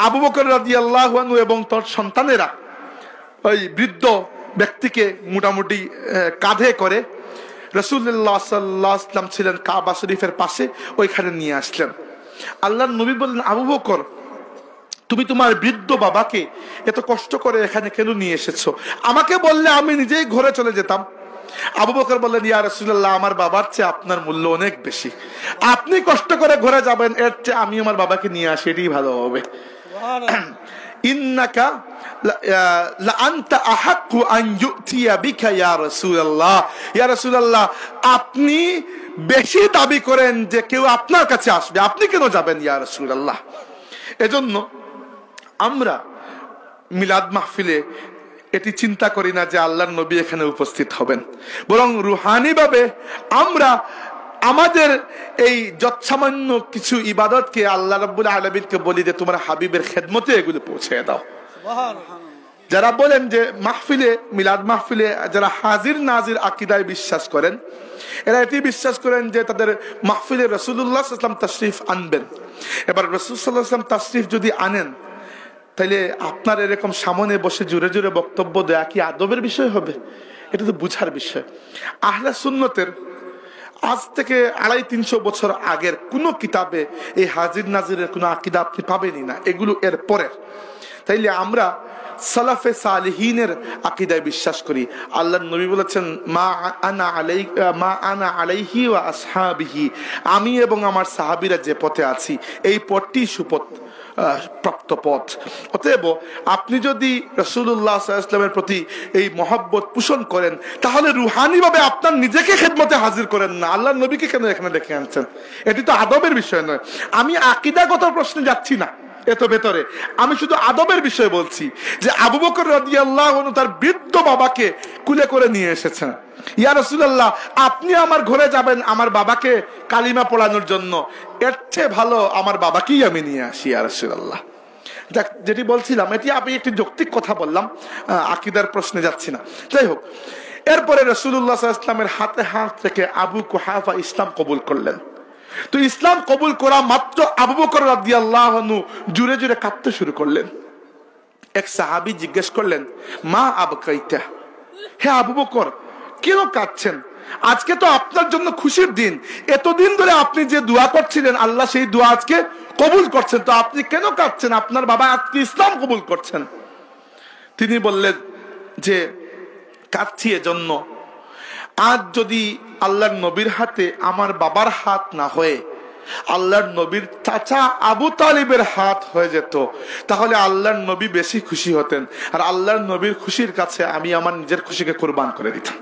আবু বকর রাদিয়াল্লাহু আনহু এবং তার সন্তানেরা ওই বৃদ্ধ ব্যক্তিকে মোটামুটি কাঁধে করে রাসূলুল্লাহ সাল্লাল্লাহু আলাইহি ওয়াসাল্লাম ছিলেন কাবা শরীফের পাশে, ওইখানে নিয়ে আসলেন। আল্লাহর নবী বললেন, আবু বকর তুমি তোমার বৃদ্ধ বাবাকে এত কষ্ট করে এখানে কেন নিয়ে এসেছো? আমাকে বললে আমি নিজেই ঘরে চলে যেতাম। আবু বকর বললেন, ইয়া রাসূলুল্লাহ আমার বাবার চেয়ে আপনার মূল্য অনেক বেশি, আপনি কষ্ট করে ঘরে যাবেন এর চেয়ে আমি আমার বাবাকে নিয়ে আসি, এটাই ভালো হবে। ইন্নাকা লা আনতা আহাক্কু আন ইউতিয়া বিকা ইয়া রাসূলুল্লাহ, ইয়া রাসূলুল্লাহ আপনি বেশি দাবি করেন যে কেউ আপনার কাছে আসবে, আপনি কেন যাবেন ইয়া রাসূলুল্লাহ। এজন্য আমরা মিলাদ মাহফিলে এটি চিন্তা করি না যে আল্লাহর নবী এখানে উপস্থিত হবেন, বরং রুহানি ভাবে আমরা আমাদের এই যৎসামান্য কিছু ইবাদতকে আল্লাহ রাব্বুল আলামিনকে বলি যে তোমার হাবিবের খেদমতে এগুলো পৌঁছে দাও। যারা বলেন যে মাহফিলে, মিলাদ মাহফিলে যারা হাজির নাজির আকীদায় বিশ্বাস করেন, এরা এটি বিশ্বাস করেন যে তাদের মাহফিলে রাসূলুল্লাহ সাল্লাল্লাহু আলাইহি ওয়াসাল্লাম তাশরীফ আনবেন। এবার রাসূল সাল্লাল্লাহু আলাইহি ওয়াসাল্লাম তাশরীফ যদি আনেন, তাইলে আপনার এরকম সামনে বসে জোরে জোরে বক্তব্য দেয়া কি আদবের বিষয় হবে? এটা তো বুঝার বিষয়। আহলে সুন্নতের আজ থেকে 250-300 বছর আগের কোন কিতাবে এই হাজির নাজিরের কোন আকীদা আপনি পাবেনই না, এগুলো এর পরের। তাইলে আমরা সালাফে সালিহিনের আকীদায় বিশ্বাস করি। আল্লাহর নবী বলেছেন, মা আনা আলাইহি ওয়া আসহাবিহি, আমি এবং আমার সাহাবীরা যে পথে আছি এই পথটি সুপথ প্রাপ্ত পথ। অতএব আপনি যদি রাসূলুল্লাহ সাল্লাল্লাহু আলাইহি ওয়াসাল্লামের প্রতি এই মহব্বত পোষণ করেন, তাহলে রুহানি ভাবে আপনার নিজেকে খেদমতে হাজির করেন না, আল্লাহর নবীকে কেন এখানে ডেকে আনছেন? এটি তো আদবের বিষয় নয়। আমি আকীদাগত প্রশ্নে যাচ্ছি না এত ভেতরে, আমি শুধু আদবের বিষয় বলছি যে আবু বকর রাদিয়াল্লাহু আনহু তার বৃদ্ধ বাবাকে কুলে করে নিয়ে এসেছেন। ইয়া রাসূলুল্লাহ আপনি আমার ঘরে যাবেন আমার বাবাকে কালিমা পড়ানোর জন্য, এর চেয়ে ভালো আমার বাবাকেই আমি নিয়ে আসি ইয়া রাসূলুল্লাহ। যেটি বলছিলাম এটি আমি একটি যৌক্তিক কথা বললাম, আকীদার প্রশ্নে যাচ্ছি না। যাই হোক, এরপরে রাসূলুল্লাহ সাল্লাল্লাহু আলাইহি ওয়াসাল্লামের হাতে হাত থেকে আবু কুহাফা ইসলাম কবুল করলেন। তো ইসলাম কবুল করা মাত্র আবু বকর রাদিয়াল্লাহু আনহু জোরে জোরে কাঁদতে শুরু করলেন। এক সাহাবী জিজ্ঞেস করলেন, মা আবকাইতা, হে আবু বকর কেন কাঁদছেন? আজকে তো আপনার জন্য খুশির দিন, এতদিন ধরে আপনি যে দোয়া করছিলেন আল্লাহ সেই দোয়া আজকে কবুল করছেন, তো আপনি কেন কাঁদছেন? আপনার বাবা আজকে ইসলাম কবুল করছেন। তিনি বললেন যে কাঁদছি এজন্য, আজ যদি আল্লাহর নবীর হাতে আমার বাবার হাত না হয়ে আল্লাহর নবীর চাচা আবু তালিবের হাত হয়ে যেত, তাহলে আল্লাহর নবী বেশি খুশি হতেন, আর আল্লাহর নবীর খুশির কাছে আমি আমার নিজের খুশিকে কুরবান করে দিতাম।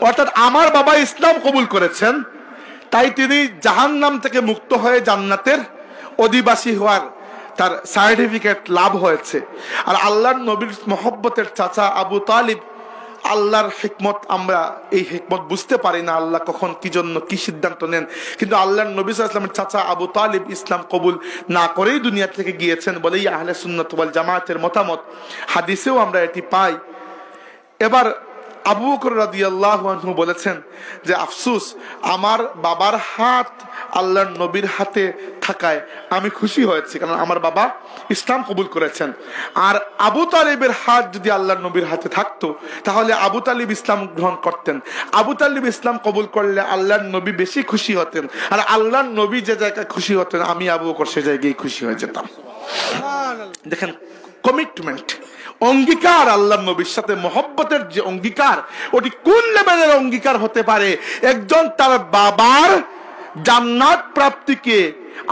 অর্থাৎ আমার বাবা ইসলাম কবুল করেছেন, তাই তিনি জাহান্নাম থেকে মুক্ত হয়ে জান্নাতের অধিবাসী হওয়ার তার সার্টিফিকেট লাভ হয়েছে। আর আল্লাহর নবীর মহব্বতের চাচা আবু তালিব, আল্লাহর হিকমত, আমরা এই হিকমত বুঝতে পারি না আল্লাহ কখন কি জন্য কি সিদ্ধান্ত নেন, কিন্তু আল্লাহর নবী সাল্লাল্লাহু আলাইহি ওয়াসাল্লামের চাচা আবু তালিব ইসলাম কবুল না করেই দুনিয়া থেকে গিয়েছেন বলেই আহলে সুন্নাত ওয়াল জামাতের মতামত। হাদিসেও আমরা এটি পাই। এবার আবু বকর রাদিয়াল্লাহু আনহু বলেছেন যে আফসোস, আমার বাবার হাত আল্লাহর নবীর হাতে থাকায় আমি খুশি হয়েছি, কারণ আমার বাবা ইসলাম কবুল করেছেন। আর আবু তালিবের হাত যদি আল্লাহর নবীর হাতে থাকতো তাহলে আবু তালিব ইসলাম গ্রহণ করতেন। আবু তালিব ইসলাম কবুল করলে আল্লাহর নবী বেশি খুশি হতেন, আর আল্লাহর নবী যে জায়গায় খুশি হতেন আমি আবু বকর সে জায়গায় খুশি হয়ে যেতাম। দেখেন কমিটমেন্ট, অঙ্গীকার, আল্লাহর নবীর সাথে মহব্বতের যে অঙ্গীকার, ওটি কোন লেভেলের অঙ্গীকার হতে পারে? একজন তার বাবার জান্নাত প্রাপ্তিকে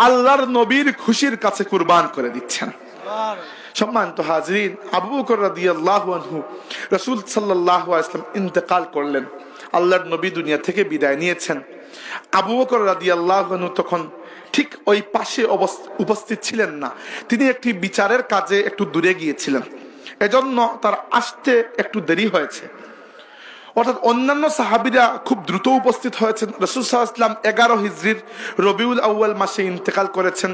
আল্লাহর নবীর খুশির কাছে কুরবান করে দিচ্ছেন। সম্মানিত হাজরিন, আবু বকর রাদিয়াল্লাহু আনহু, রাসূল সাল্লাল্লাহু আলাইহি ওয়াসাল্লাম ইন্তেকাল করলেন, আল্লাহর নবী দুনিয়া থেকে বিদায় নিয়েছেন। আবু বকর রাদিয়াল্লাহু আনহু তখন ঠিক ওই পাশে উপস্থিত ছিলেন না, তিনি একটি বিচারের কাজে একটু দূরে গিয়েছিলেন, এজন্য তার আসতে একটু দেরি হয়েছে। অর্থাৎ অন্যান্য সাহাবীরা খুব দ্রুত উপস্থিত হয়েছেন। রাসূল সাল্লাল্লাহু আলাইহি ওয়াসাল্লাম 11 হিজরির রবিউল আউয়াল মাসে ইন্তেকাল করেছেন।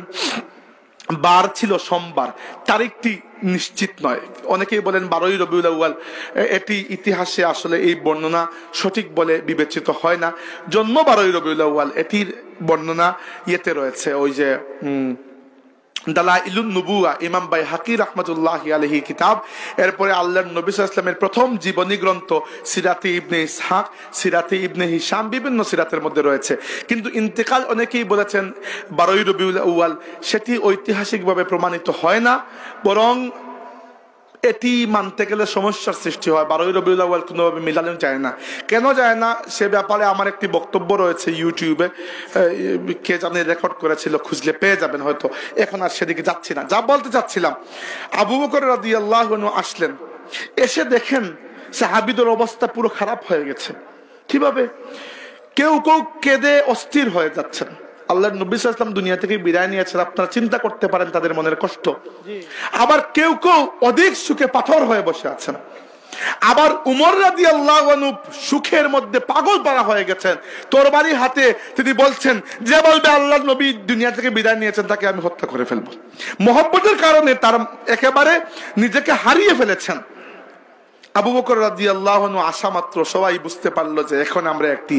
বার ছিল সোমবার, তারিখটি নিশ্চিত নয়, অনেকেই বলেন 12ই রবিউল আউয়াল। এটি ইতিহাসে আসলে এই বর্ণনা সঠিক বলে বিবেচিত হয় না। জন্ম 12ই রবিউল আউয়াল, এটির বর্ণনা ইয়েতে রয়েছে, ওই যে দালাইলুন নুবুওয়া, ইমাম বাইহাকি রাহমাতুল্লাহি আলাইহি কিতাব। এরপরে আল্লাহর নবী সাল্লাল্লাহু আলাইহি ওয়াসাল্লামের প্রথম জীবনী গ্রন্থ সিরাতে ইবনে ইসহাক, সিরাতে ইবনে হিশাম, বিভিন্ন সিরাতের মধ্যে রয়েছে। কিন্তু ইন্তেকাল অনেকেই বলেছেন 12ই রবিউল আউয়াল, সেটি ঐতিহাসিকভাবে প্রমাণিত হয় না, বরং এটি মানতে গেলে সমস্যার সৃষ্টি হয়। 12ই রবিউল আউয়াল কোনোভাবে মিলানো যায় না। কেন যায় না সে ব্যাপারে আমার একটি বক্তব্য রয়েছে ইউটিউবে, কে জানে রেকর্ড করেছিল, খুঁজলে পেয়ে যাবেন হয়তো, এখন আর সেদিকে যাচ্ছি না। যা বলতে চাচ্ছিলাম, আবু বকর রাদিয়াল্লাহু আনহু আসলেন, এসে দেখেন সাহাবীদের অবস্থা পুরো খারাপ হয়ে গেছে। কিভাবে? কেউ কেউ কেঁদে অস্থির হয়ে যাচ্ছেন। আল্লাহর নবী সাল্লাল্লাহু আলাইহি ওয়াসাল্লাম দুনিয়া থেকে বিদায় নিয়েছেন, আপনারা চিন্তা করতে পারেন তাদের মনের কষ্ট। আবার কেউ কেউ অধিক সুখে পাথর হয়ে বসে আছেন। আবার উমর রাদিয়াল্লাহু আনহু সুখের মধ্যে পাগল পারা হয়ে গেছেন, তরবারি হাতে তিনি বলছেন যে বলবে আল্লাহর নবী দুনিয়া থেকে বিদায় নিয়েছেন তাকে আমি হত্যা করে ফেলবো। মহব্বতের কারণে তার একেবারে নিজেকে হারিয়ে ফেলেছেন। আবু বকর রাদিয়াল্লাহু আনহু আসা মাত্র সবাই বুঝতে পারলো যে এখন আমরা একটি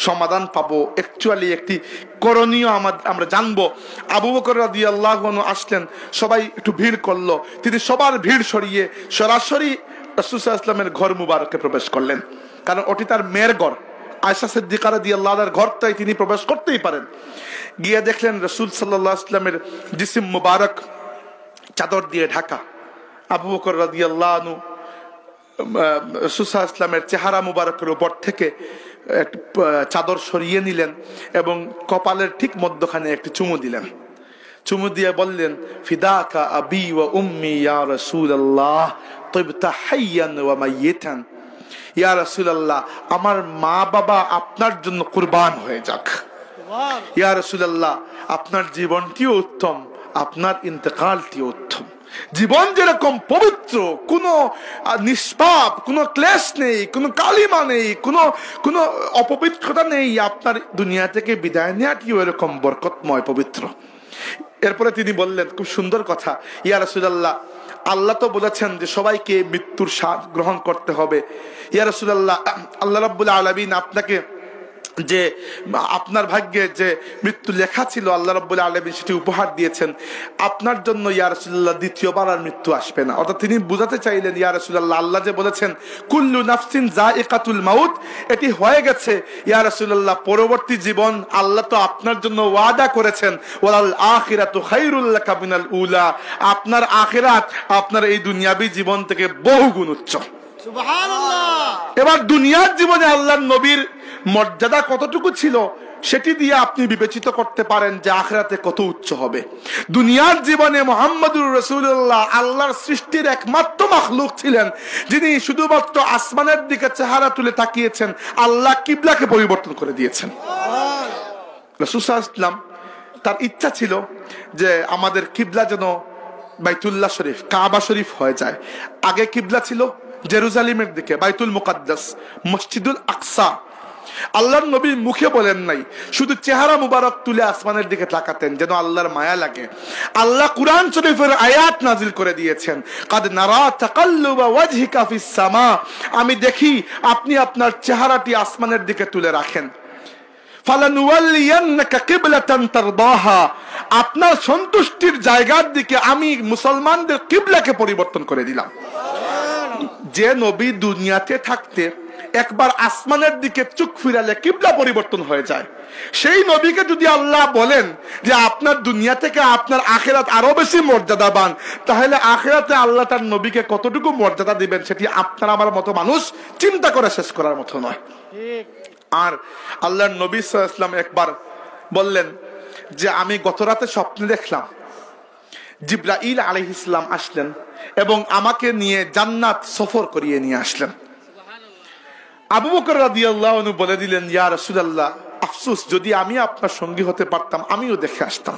সমাধান পাবো, অ্যাকচুয়ালি একটি করণীয় আমরা জানবো। আবু বকর রাদিয়াল্লাহু আনহু আসলেন, সবাই একটু ভিড় করলো, তিনি সবার ভিড় সরিয়ে সরাসরি রাসূল সাল্লাল্লাহু আলাইহি ওয়াসাল্লামের ঘর মুবারকে প্রবেশ করলেন, কারণ ওটি তার মেয়ের ঘর। আয়েশা সিদ্দিকা রাদিয়াল্লাহু আনহার ঘরটাই তিনি প্রবেশ করতেই পারেন। গিয়ে দেখলেন রাসূল সাল্লাল্লাহু আলাইহি ওয়াসাল্লামের জিসিম মুবারক চাদর দিয়ে ঢাকা। আবু বকর রাদিয়াল্লাহু আনহু রাসূল সাল্লাল্লাহু আলাইহি ওয়াসাল্লামের চেহারা মুবারকের উপর থেকে চাদর সরিয়ে নিলেন এবং কপালের ঠিক মধ্যখানে একটি চুমু দিলেন। চুমু দিয়ে বললেন, ফিদাকা আবি ওয়া উম্মি ইয়া রাসূলুল্লাহ তিবতা হাইয়ান ওয়া মাইয়িতান। ইয়া রাসূলুল্লাহ, আমার মা বাবা আপনার জন্য কুরবান হয়ে যাক। ইয়া রাসূলুল্লাহ, আপনার জীবনটিও উত্তম, আপনার ইন্তেকালটিও উত্তম। জীবন যেরকম পবিত্র, কোনো নিষ্পাপ, কোনো ক্লেশ নেই, কোনো কালিমা নেই, কোনো অপবিত্রতা নেই, আপনার দুনিয়া থেকে বিদায় নেওয়াটিও এরকম বরকতময়, পবিত্র। এরপরে তিনি বললেন, খুব সুন্দর কথা, ইয়া রাসূলুল্লাহ, আল্লাহ তো বলেছেন যে সবাইকে মৃত্যুর স্বাদ গ্রহণ করতে হবে। ইয়া রাসূলুল্লাহ, আল্লাহ রাব্বুল আলামিন আপনাকে যে আপনার ভাগ্যে যে মৃত্যু লেখা ছিল আল্লাহ রাব্বুল আলামিন সেটি উপহার দিয়েছেন, আপনার জন্য ইয়া রাসূলুল্লাহ দ্বিতীয়বার আর মৃত্যু আসবে না। অর্থাৎ তিনি বুঝাতে চাইলেন, ইয়া রাসূলুল্লাহ, আল্লাহ যে বলেছেন কুল্লু নাফসিন যায়িকাতুল মাউত, এটি হয়ে গেছে। ইয়া রাসূলুল্লাহ, পরবর্তী জীবন আল্লাহ তো আপনার জন্য ওয়াদা করেছেন, ওয়াল আখিরাতু খায়রুল লাকা মিনাল উলা, আপনার আখিরাত আপনার এই দুনিয়াবী জীবন থেকে বহুগুণ উচ্চ। সুবহানাল্লাহ। এবার দুনিয়ার জীবনে আল্লাহর নবীর মর্যাদা কতটুকু ছিল সেটি দিয়ে আপনি বিবেচিত করতে পারেন যে আখিরাতে কত উচ্চ হবে। দুনিয়ার জীবনে মুহাম্মদুর রাসূলুল্লাহ আল্লাহর সৃষ্টির একমাত্র মাখলুক ছিলেন যিনি শুধুমাত্র আসমানের দিকে চেহারা তুলে তাকিয়েছেন, আল্লাহ কিবলাকে পরিবর্তন করে দিয়েছেন। রাসূল সাল্লাল্লাহু আলাইহি ওয়াসাল্লাম তার ইচ্ছা ছিল যে আমাদের কিবলা যেন বাইতুল্লাহ শরীফ, কাবা শরীফ হয়ে যায়। আগে কিবলা ছিল জেরুজালেমের দিকে, বাইতুল মুকাদ্দাস, মসজিদুল আকসা। আল্লাহর নবী মুখে বলেন নাই, শুধু চেহারা মুবারক তুলে আসমানের দিকে তাকাতেন যেন আল্লাহর মায়া লাগে। আল্লাহ কুরআন শরীফের আয়াত নাজিল করে দিয়েছেন, কাদ নারা তাকাল্লুবা ওয়াজহিকা ফিস সামা, আমি দেখি আপনি আপনার চেহারাটি আসমানের দিকে তুলে রাখেন। ফালানুওয়াল্লিয়ান্নাকা কিবলাতান তারদাহা, আপনার সন্তুষ্টির জায়গার দিকে আমি মুসলমানদের কিবলাকে পরিবর্তন করে দিলাম। যে নবী দুনিয়াতে থাকতে একবার আসমানের দিকে চোখ ফিরালে কিবলা পরিবর্তন হয়ে যায়, সেই নবীকে যদি আল্লাহ বলেন যে আপনার দুনিয়া থেকে আপনার আখিরাত আরো বেশি মর্যাদাবান, তাহলে আখিরাতে আল্লাহ তার নবীকে কতটুকু মর্যাদা দিবেন সেটি আপনার আমার মতো মানুষ চিন্তা করে শেষ করার মতো নয়। আর আল্লাহর নবী সাল্লাল্লাহু আলাইহি ওয়াসাল্লাম একবার বললেন যে আমি গত রাতে স্বপ্নে দেখলাম জিবরাইল আলাইহিস সালাম আসলেন এবং আমাকে নিয়ে জান্নাত সফর করিয়ে নিয়ে আসলেন। আবু বকর রাদিয়াল্লাহু আনহু বলে দিলেন, ইয়া রাসূলুল্লাহ, আফসোস, যদি আমি আপনার সঙ্গী হতে পারতাম আমিও দেখে আসতাম।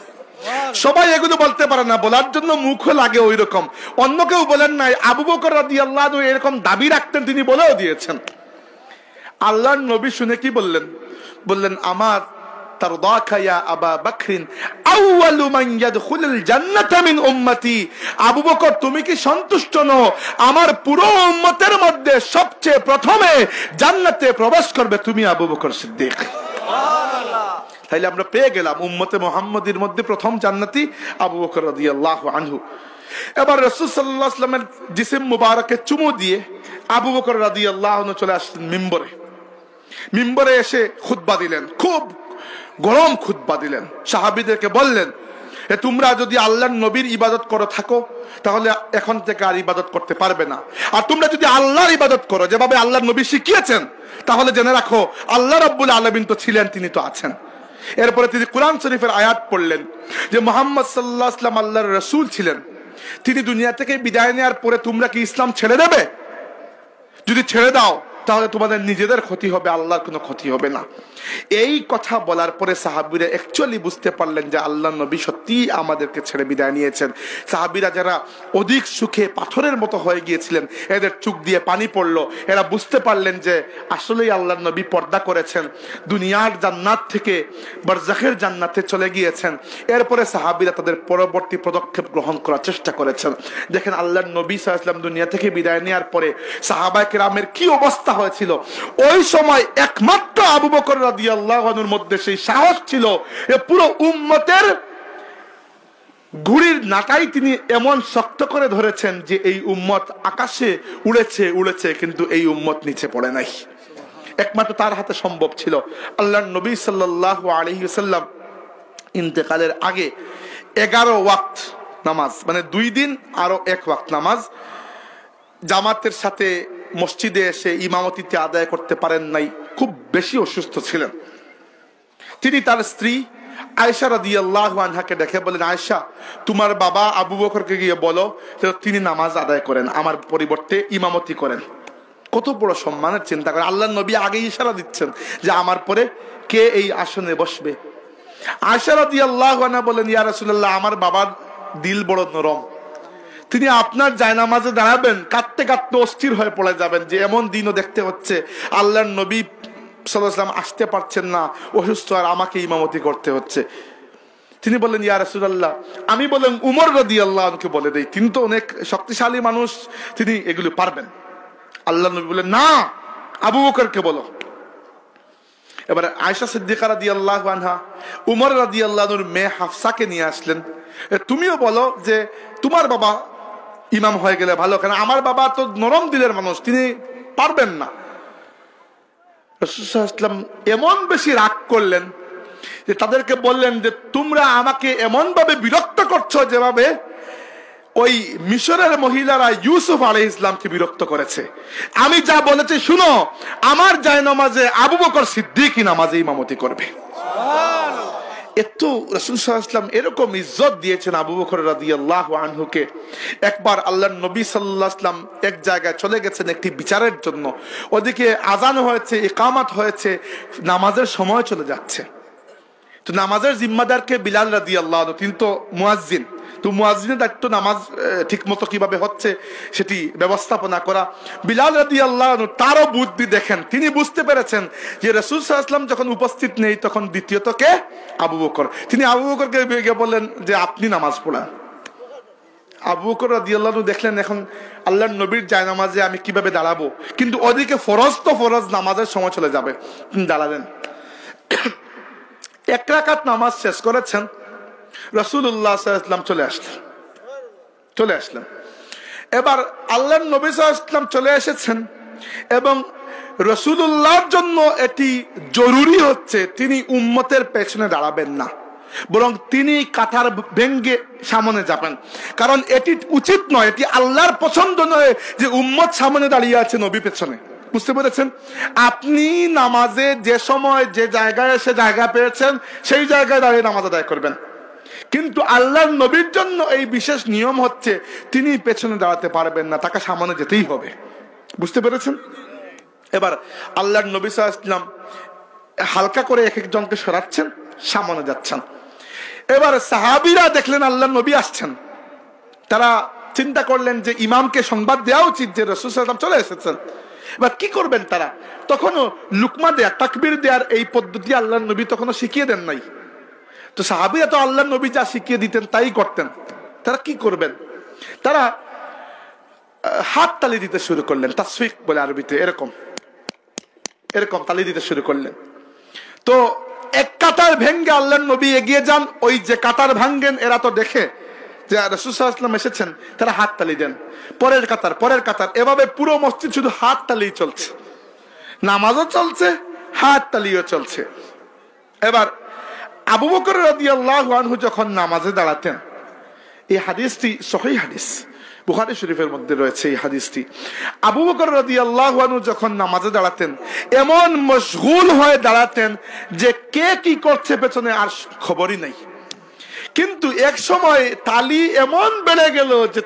সবাই এগুলো বলতে পারে না, বলার জন্য মুখও লাগে ওই রকম। অন্য কেউ বলেন নাই, আবু বকর রাদিয়াল্লাহু আনহু এরকম দাবি রাখতেন, তিনি বলেও দিয়েছেন। আল্লাহর নবী শুনে কি বললেন? বললেন, আমার তারদাকা ইয়া আবা বকরিন আউয়ালু মান ইয়াদখুলুল জান্নাতা মিন উম্মতি, আবু বকর তুমি কি সন্তুষ্ট নও? আমার পুরো উম্মতের মধ্যে সবচেয়ে প্রথমে জান্নাতে প্রবেশ করবে তুমি আবু বকর সিদ্দিক। সুবহানাল্লাহ। তাইলে আমরা পেয়ে গেলাম উম্মতে মুহাম্মাদীর মধ্যে প্রথম জান্নাতি আবু বকর রাদিয়াল্লাহু আনহু। এবার রাসূল সাল্লাল্লাহু আলাইহি ওয়াসাল্লামের জিসিম মুবারকে চুমু দিয়ে আবু বকর রাদিয়াল্লাহু আনহু চলে আসলেন মিম্বরে। মিম্বরে এসে খুতবা দিলেন, খুব গরম খুতবা দিলেন। সাহাবীদেরকে বললেন, তোমরা যদি আল্লাহর নবীর ইবাদত করে থাকো তাহলে এখন থেকে আর ইবাদত করতে পারবে না, আর তোমরা যদি আল্লাহর ইবাদত করো যেভাবে আল্লাহর নবী শিখিয়েছেন তাহলে জেনে রাখো আল্লাহ রাব্বুল আলামিন তো ছিলেন, তিনি তো আছেন। এরপরে তিনি কোরআন শরীফের আয়াত পড়লেন যে মুহাম্মদ সাল্লাল্লাহু আলাইহি ওয়াসাল্লাম আল্লাহর রাসূল ছিলেন, তিনি দুনিয়া থেকে বিদায় নেওয়ার পরে তোমরা কি ইসলাম ছেড়ে দেবে? যদি ছেড়ে দাও তাহলে তোমাদের নিজেদের ক্ষতি হবে, আল্লাহর কোনো ক্ষতি হবে না। এই কথা বলার পরে সাহাবীরা অ্যাকচুয়ালি বুঝতে পারলেন যে আল্লাহর নবী সত্যি আমাদেরকে ছেড়ে বিদায় নিয়েছেন। সাহাবীরা যারা অধিক সুখে পাথরের মতো হয়ে গিয়েছিলেন, এদের চোখ দিয়ে পানি পড়লো। এরা বুঝতে পারলেন যে আসলেই আল্লাহর নবী পর্দা করেছেন, দুনিয়ার জান্নাত থেকে বারজাখের জান্নাতে চলে গিয়েছেন। এরপরে সাহাবীরা তাদের পরবর্তী পদক্ষেপ গ্রহণ করার চেষ্টা করেছেন। দেখেন আল্লাহর নবী সাল্লাল্লাহু আলাইহি ওয়াসাল্লাম দুনিয়া থেকে বিদায় নেওয়ার পরে সাহাবায়ে কেরামের কি অবস্থা হয়েছিল। ওই সময় একমাত্র আবু বকর রাদিয়াল্লাহু আনহুর মধ্যে সেই সাহস ছিল, এ পুরো উম্মতের ঘুড়ির নাটাই তিনি এমন শক্ত করে ধরেছেন যে এই উম্মত আকাশে উড়েছে কিন্তু এই উম্মত নিচে পড়ে নাই। একমাত্র তার হাতে সম্ভব ছিল। আল্লাহর নবী সাল্লাল্লাহু আলাইহি ওয়াসাল্লাম ইন্তেকালের আগে 11 ওয়াক্ত নামাজ, মানে 2 দিন আরো 1 ওয়াক্ত নামাজ জামাতের সাথে মসজিদে এসে ইমামতিতে আদায় করতে পারেন নাই, খুব বেশি অসুস্থ ছিলেন। তিনি তার স্ত্রী আয়েশা রাদিয়াল্লাহু আনহাকে দেখে বলেন, আয়েশা, তোমার বাবা আবু বকরকে গিয়ে বলো তিনি নামাজ আদায় করেন, আমার পরিবর্তে ইমামতি করেন। কত বড় সম্মানের চিন্তা করেন। আল্লাহর নবী আগে ইশারা দিচ্ছেন যে আমার পরে কে এই আসনে বসবে। আয়েশা রাদিয়াল্লাহু আনহা বলেন, ইয়া রাসূলুল্লাহ, আমার বাবার দিল বড় নরম, তিনি আপনার জায়নামাজে দাঁড়াবেন কাঁদতে কাঁদতে অস্থির হয়ে পড়ে যাবেন, যে এমন দিনও দেখতে হচ্ছে আল্লাহর নবী সাল্লাল্লাহু আলাইহি ওয়াসাল্লাম আসতে পারছেন না, অসুস্থ, আর আমাকে ইমামতি করতে হচ্ছে। তিনি বললেন, ইয়া রাসূলুল্লাহ, আমি বলেন উমর রাদিয়াল্লাহু আনহুকে বলে দেই, তিনি তো অনেক শক্তিশালী মানুষ, তিনি এগুলো পারবেন। আল্লাহর নবী বললেন, না, আবু বকরকে বলো। এবারে আয়েশা সিদ্দিকা রাদিয়াল্লাহু আনহা উমর রাদিয়াল্লাহু আনহুর মেয়ে হাফসাকে নিয়ে আসলেন, তুমিও বলো যে তোমার বাবা ইমাম হয়ে গেলে ভালো, কারণ আমার বাবা তো নরম দিলের মানুষ, তিনি পারবেন না। রাসূল সাল্লাল্লাহু আলাইহি ওয়াসাল্লাম এমন বেশি রাগ করলেন যে তাদেরকে বললেন যে তোমরা আমাকে এমন ভাবে বিরক্ত করছো যেভাবে ওই মিশরের মহিলারা ইউসুফ আলাইহিস সালামকে বিরক্ত করেছে। আমি যা বলেছি শুনো, আমার জায়নামাজে আবু বকর সিদ্দিকী নামাজে ইমামতি করবে। এত রাসূল সাল্লাল্লাহু আলাইহি ওয়াসাল্লাম এরকম ইজ্জত দিয়েছেন আবু বকর রাদিয়াল্লাহু আনহুকে। একবার আল্লাহর নবী সাল্লাল্লাহু আলাইহি ওয়াসাল্লাম এক জায়গায় চলে গেছেন একটি বিচারের জন্য, ওদিকে আজান হয়েছে, ইকামত হয়েছে, নামাজের সময় চলে যাচ্ছে। তো নামাজের জিম্মাদারকে বিলাল রাদিয়াল্লাহু আনহু, তিনি তো মুয়াজ্জিন, তো মুয়াজ্জিনের দায়িত্ব নামাজ ঠিকমতো কিভাবে হচ্ছে সেটি ব্যবস্থাপনা করা। বিলাল রাদিয়াল্লাহু আনহু তারও বুদ্ধি দেখেন, তিনি বুঝতে পেরেছেন যে রাসূল সাল্লাল্লাহু আলাইহি ওয়াসাল্লাম যখন উপস্থিত নেই তখন দ্বিতীয়ত কে? আবু বকর। তিনি আবু বকরকে গিয়ে বললেন যে আপনি নামাজ পড়ান। আবু বকর রাদিয়াল্লাহু আনহু দেখলেন এখন আল্লাহর নবীর জায়নামাজে আমি কিভাবে দাঁড়াবো, কিন্তু ওদিকে ফরজ তো ফরজ, নামাজের সময় চলে যাবে। তিনি দাঁড়ালেন, এক রাকাত নামাজ শেষ করেছেন, রাসূলুল্লাহ সাল্লাল্লাহু আলাইহি ওয়াসাল্লাম চলে আসলেন। এবার আল্লাহর নবী সাল্লাল্লাহু আলাইহি ওয়াসাল্লাম চলে এসেছেন এবং রাসূলুল্লাহর জন্য এটি জরুরি হচ্ছে তিনি উম্মতের পেছনে দাঁড়াবেন না, বরং তিনি কাতার ভেঙ্গে সামনে যাবেন। কারণ এটি উচিত নয়, এটি আল্লাহর পছন্দ নয় যে উম্মত সামনে দাঁড়িয়ে আছে নবী পেছনে। বুঝতে পেরেছেন? আপনি নামাজে যে সময় যে জায়গায় এসে জায়গা পেয়েছেন সেই জায়গায় দাঁড়িয়ে নামাজ আদায় করবেন, কিন্তু আল্লাহর নবীর জন্য এই বিশেষ নিয়ম হচ্ছে তিনি পেছনে দাঁড়াতে পারবেন না, তাকে সামনে যেতেই হবে। বুঝতে পেরেছেন? এবার আল্লাহর নবী সাল্লাল্লাহু আলাইহি ওয়াসাল্লাম হালকা করে এক একজনকে সরাচ্ছেন, সামনে যাচ্ছেন। এবার সাহাবীরা দেখলেন আল্লাহর নবী আসছেন, তারা চিন্তা করলেন যে ইমামকে সংবাদ দেওয়া উচিত যে রাসূল সাল্লাল্লাহু আলাইহি ওয়াসাল্লাম চলে এসেছেন। এবার কি করবেন তারা? তখনও লুকমা দেয়া, তাকবীর দেওয়ার এই পদ্ধতি আল্লাহর নবী তখনও শিখিয়ে দেন নাই। তো সাহাবীরা তো আল্লাহর নবী যা শিখিয়ে দিতেন তাই করতেন। তারা কি করবেন? তারা হাত তালি দিতে শুরু করলেন, তাসফিক বলে আরবিতে, এরকম তালি দিতে শুরু করলেন। তো এক কাতার ভেঙ্গে আল্লাহর নবী এগিয়ে যান, ওই যে কাতার ভাঙ্গেন এরা তো দেখে যে রাসূল সাল্লাল্লাহু আলাইহি ওয়াসাল্লাম এসেছেন, তারা হাত তালি দেন, পরের কাতার, এভাবে পুরো মসজিদ শুধু হাত তালি চলছে, নামাজও চলছে, হাত তালিও চলছে। এবার আবু বকর রাদিয়াল্লাহু আনহু যখন নামাজে দাঁড়াতেন, এই হাদিসটি সহিহ হাদিস, বুখারী শরীফের মধ্যে রয়েছে এই হাদিসটি। আবু বকর রাদিয়াল্লাহু আনহু যখন নামাজে দাঁড়াতেন এমন মশগুল হয়ে দাঁড়াতেন যে কে কি করছে পেছনে আর খবরই নাই। কিন্তু এক সময় তালি এমন বেড়ে গেল যে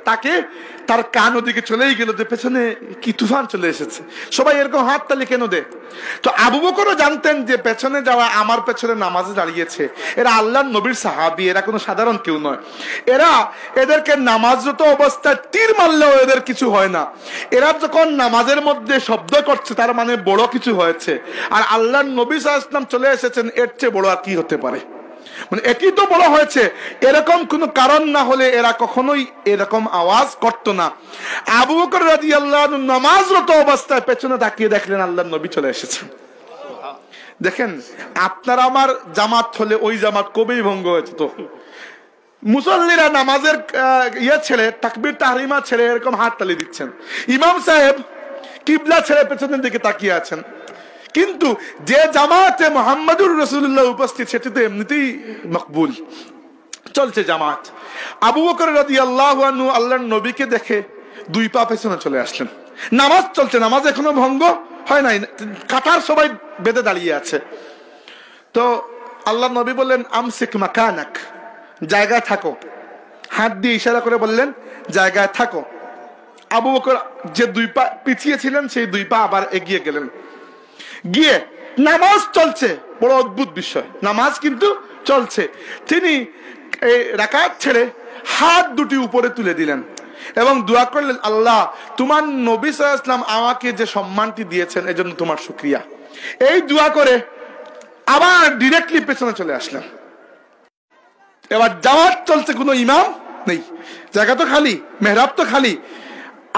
তার কান ওদিকে চলেই গেল যে পেছনে কি তুফান চলে এসেছে, সবাই এরকম হাত তালি কেন দেয়? তো আবু বকরও জানতেন যে পেছনে যারা আমার পেছনে নামাজে দাঁড়িয়েছে এরা আল্লাহর নবীর সাহাবী, এরা কোনো সাধারণ কেউ নয়। এদেরকে নামাজরত অবস্থায় তীর মারলেও এদের কিছু হয় না। এরা যখন নামাজের মধ্যে শব্দ করছে তার মানে বড় কিছু হয়েছে, আর আল্লাহর নবী সাল্লাল্লাহু আলাইহি ওয়াসাল্লাম চলে এসেছেন, এর চেয়ে বড় আর কি হতে পারে? মানে এটি তো বড় হয়েছে, এরকম কোন কারণ না হলে এরা কখনোই এরকম আওয়াজ করতো না। আবু বকর রাদিয়াল্লাহু আনহু নামাজরত অবস্থায় পেছনে তাকিয়ে দেখলেন আল্লাহর নবী চলে এসেছেন। দেখেন, আপনার আমার জামাত হলে ওই জামাত কবেই ভঙ্গ হয়েছে। তো মুসল্লিরা নামাজের ছেড়ে, তাকবীর তাহরিমা ছেড়ে এরকম হাত তালি দিচ্ছেন, ইমাম সাহেব কিবলা ছেড়ে পেছনের দিকে তাকিয়ে আছেন। কিন্তু যে জামাতে মুহাম্মদুর রাসূলুল্লাহ উপস্থিত সেটি তো এমনিতেই মকবুল, চলছে জামাত। আবু বকর রাদিয়াল্লাহু আনহু আল্লাহর নবীকে দেখে দুই পা পেছনে চলে আসলেন। নামাজ চলছে, নামাজ এখনো ভঙ্গ হয় নাই, কাতার সবাই বেঁধে দাঁড়িয়ে আছে। তো আল্লাহর নবী বললেন আমসিক মাকানাক, জায়গায় থাকো, হাত দিয়ে ইশারা করে বললেন জায়গায় থাকো। আবু বকর যে দুই পা পিছিয়ে ছিলেন সেই দুই পা আবার এগিয়ে গেলেন, গিয়ে নামাজ চলছে। বড় অদ্ভুত বিষয়, নামাজ কিন্তু চলছে। তিনি এই রাকাত ছেড়ে হাত দুটি উপরে তুলে দিলেন এবং দোয়া করলেন, আল্লাহ তোমার নবী সাল্লাল্লাহু আলাইহি ওয়াসাল্লাম আমাকে যে সম্মানটি দিয়েছেন এজন্য তোমার শুকরিয়া। এই দোয়া করে আবার ডিরেক্টলি পেছনে চলে আসলেন। এবার জামাত চলছে, কোনো ইমাম নেই, জায়গা তো খালি, মেহরাব তো খালি।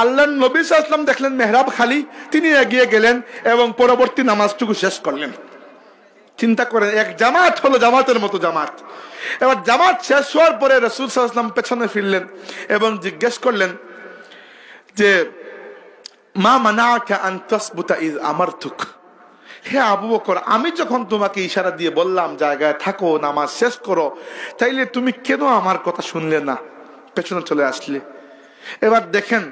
আল্লাহর নবী সাল্লাল্লাহু আলাইহি ওয়াসাল্লাম দেখলেন মেহরাব খালি, তিনি এগিয়ে গেলেন এবং পরবর্তী নামাজটুকু শেষ করলেন। চিন্তা করেন, এক জামাত হলো জামাতের মতো জামাত। এবার জামাত শেষ হওয়ার পরে রাসূল সাল্লাল্লাহু আলাইহি ওয়াসাল্লাম পেছনে ফিরলেন এবং জিজ্ঞেস করলেন যে মা মানাআকা আন তাসবুতা ইয আমারতুক, হে আবু বকর আমি যখন তোমাকে ইশারা দিয়ে বললাম জায়গায় থাকো, নামাজ শেষ করো, তাইলে তুমি কেন আমার কথা শুনলে না, পেছনে চলে আসলে? এবার দেখেন,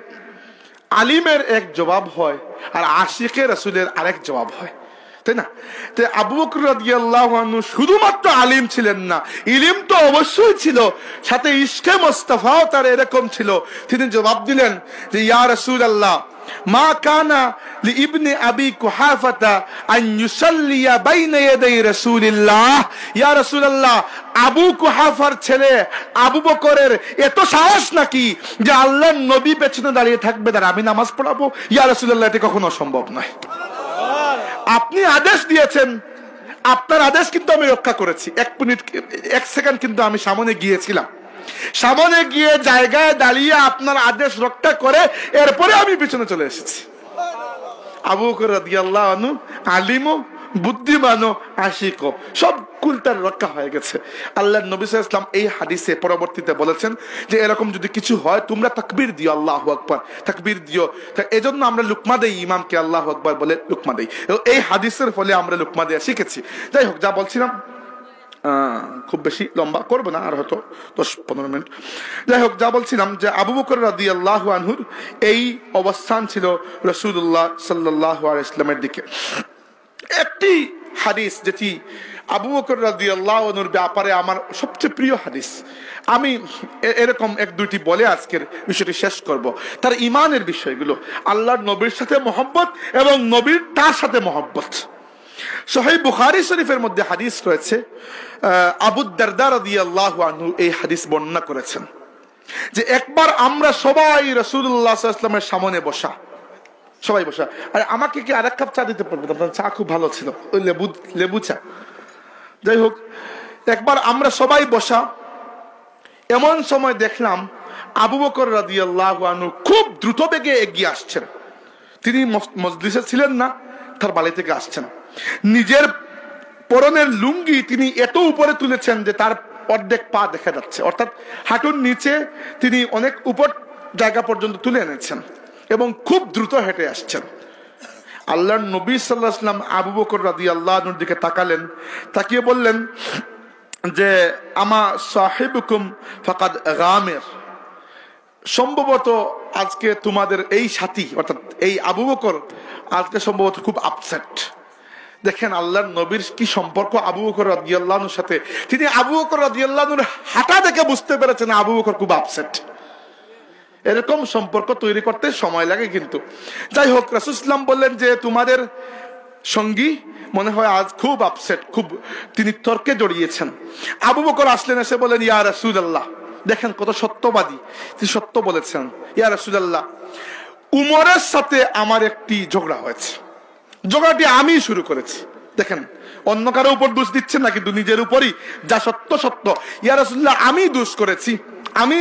আলিমের এক জবাব হয় আর আশিকে রাসূলের আরেক জবাব হয়, তাই না? তো আবু বকর রাদিয়াল্লাহু আনহু শুধুমাত্র আলিম ছিলেন না, ইলম তো অবশ্যই ছিল, সাথে ইশকে মুস্তাফাও তার এরকম ছিল। তিনি জবাব দিলেন যে ইয়া রাসূলুল্লাহ, মা কানা লিইবনি আবি কুহাফাতা আন ইউসাল্লিয়া বাইনা ইয়াদাই রাসূলিল্লাহ। ইয়া রাসূলুল্লাহ, আবু কুহাফার ছেলে আবু বকরের এত সাহস নাকি যে আল্লাহর নবী পেছনে দাঁড়িয়ে থাকবে আর আমি নামাজ পড়াবো? ইয়া রাসূলুল্লাহ, এটা কখনো সম্ভব নয়। আপনি আদেশ দিয়েছেন, আপনার আদেশ কিন্তু আমি রক্ষা করেছি। 1 সেকেন্ড কিন্তু আমি সামনে গিয়েছিলাম, সামনে গিয়ে জায়গায় দাঁড়িয়ে আপনার আদেশ রক্ষা করে এরপরে আমি পিছনে চলে এসেছি। আবু বকর রাদিয়াল্লাহু আনহু আলিমও, বুদ্ধিমানও, আশিকও, সব কুলতার রক্ষা হয়ে গেছে। আল্লাহর নবী সাল্লাল্লাহু আলাইহি ওয়াসাল্লাম এই হাদিসে পরবর্তীতে বলেছেন যে এরকম যদি কিছু হয় তোমরা তাকবীর দিও, আল্লাহু আকবার, তাকবীর দিও। এজন্য আমরা লুকমা দেই, ইমামকে আল্লাহু আকবার বলে লুকমা দেই। এই হাদিসের ফলে আমরা লুকমা দেয়া শিখেছি। যাই হোক, যা বলছিলাম, খুব বেশি লম্বা করবো না, আর হয়তো 10-15 মিনিট। যাই হোক, যা বলছিলাম যে আবু বকর রাদিয়াল্লাহু আনহুর এই অবস্থান ছিল রাসূলুল্লাহ সাল্লাল্লাহু আলাইহি ওয়াসাল্লামের দিকে। একটি হাদিস যেটি আবু বকর রাদিয়াল্লাহু আনহুর ব্যাপারে আমার সবচেয়ে প্রিয় হাদিস, আমি এরকম 1-2টি বলে আজকের বিষয়টি শেষ করব। তার ঈমানের বিষয়গুলো, আল্লাহর নবীর সাথে মহব্বত এবং নবীর তার সাথে মহব্বত। সহিহ বুখারী শরীফের মধ্যে হাদিস রয়েছে, আবু দারদা রাদিয়াল্লাহু আনহু এই হাদিস বর্ণনা করেছেন যে একবার আমরা সবাই রাসূলুল্লাহ সাল্লাল্লাহু আলাইহি ওয়াসাল্লামের সামনে বসা, সবাই বসা। আর আমাকে কি আরেক কাপ চা দিতে পারবেন? আপনার চা খুব ভালো ছিল, ওই লেবু চা। যাই হোক, একবার আমরা সবাই বসা, এমন সময় দেখলাম আবু বকর রাদিয়াল্লাহু আনহু খুব দ্রুত বেগে এগিয়ে আসছেন। তিনি মজলিসে ছিলেন না, তার বাড়ি থেকে আসছেন। নিজের পরনের লুঙ্গি তিনি এত উপরে তুলেছেন যে তার অর্ধেক পা দেখা যাচ্ছে, অর্থাৎ হাঁটুর নিচে তিনি অনেক উপর জায়গা পর্যন্ত তুলে এনেছেন এবং খুব দ্রুত হেঁটে আসছেন। আল্লাহর নবী সাল্লাল্লাহু আলাইহি ওয়াসাল্লাম আবু বকর রাদিয়াল্লাহু আনহুর দিকে তাকালেন, তাকিয়ে বললেন যে আমা সাহিবুকুম ফাকাদ গামির, সম্ভবত আজকে তোমাদের এই সাথী অর্থাৎ এই আবু বকর আজকে সম্ভবত খুব আপসেট। দেখেন আল্লাহর নবীর কি সম্পর্ক আবু বকর রাদিয়াল্লাহু আনহুর সাথে। তিনি আবু বকর রাদিয়াল্লাহু আনহুর হাঁটা দেখে বুঝতে পেরেছেন আবু বকর খুব আপসেট। এরকম সম্পর্ক তৈরি করতে সময় লাগে কিন্তু। যাই হোক, রাসূল সাল্লাল্লাহু আলাইহি ওয়াসাল্লাম বললেন যে তোমাদের সঙ্গী মনে হয় আজ খুব আপসেট, খুব তিনি তর্কে জড়িয়েছেন। আবু বকর আসলেন, এসে বলেন ইয়া রাসূলুল্লাহ, দেখেন কত সত্যবাদী, তিনি সত্য বলেছেন। ইয়া রাসূলুল্লাহ, উমরের সাথে আমার একটি ঝগড়া হয়েছে, ঝগড়াটি আমি শুরু করেছি। দেখেন, অন্য কারো উপর দোষ দিচ্ছেন না, কিন্তু নিজের উপরই যা সত্য সত্য। ইয়া রাসূলুল্লাহ, আমি দোষ করেছি, আমি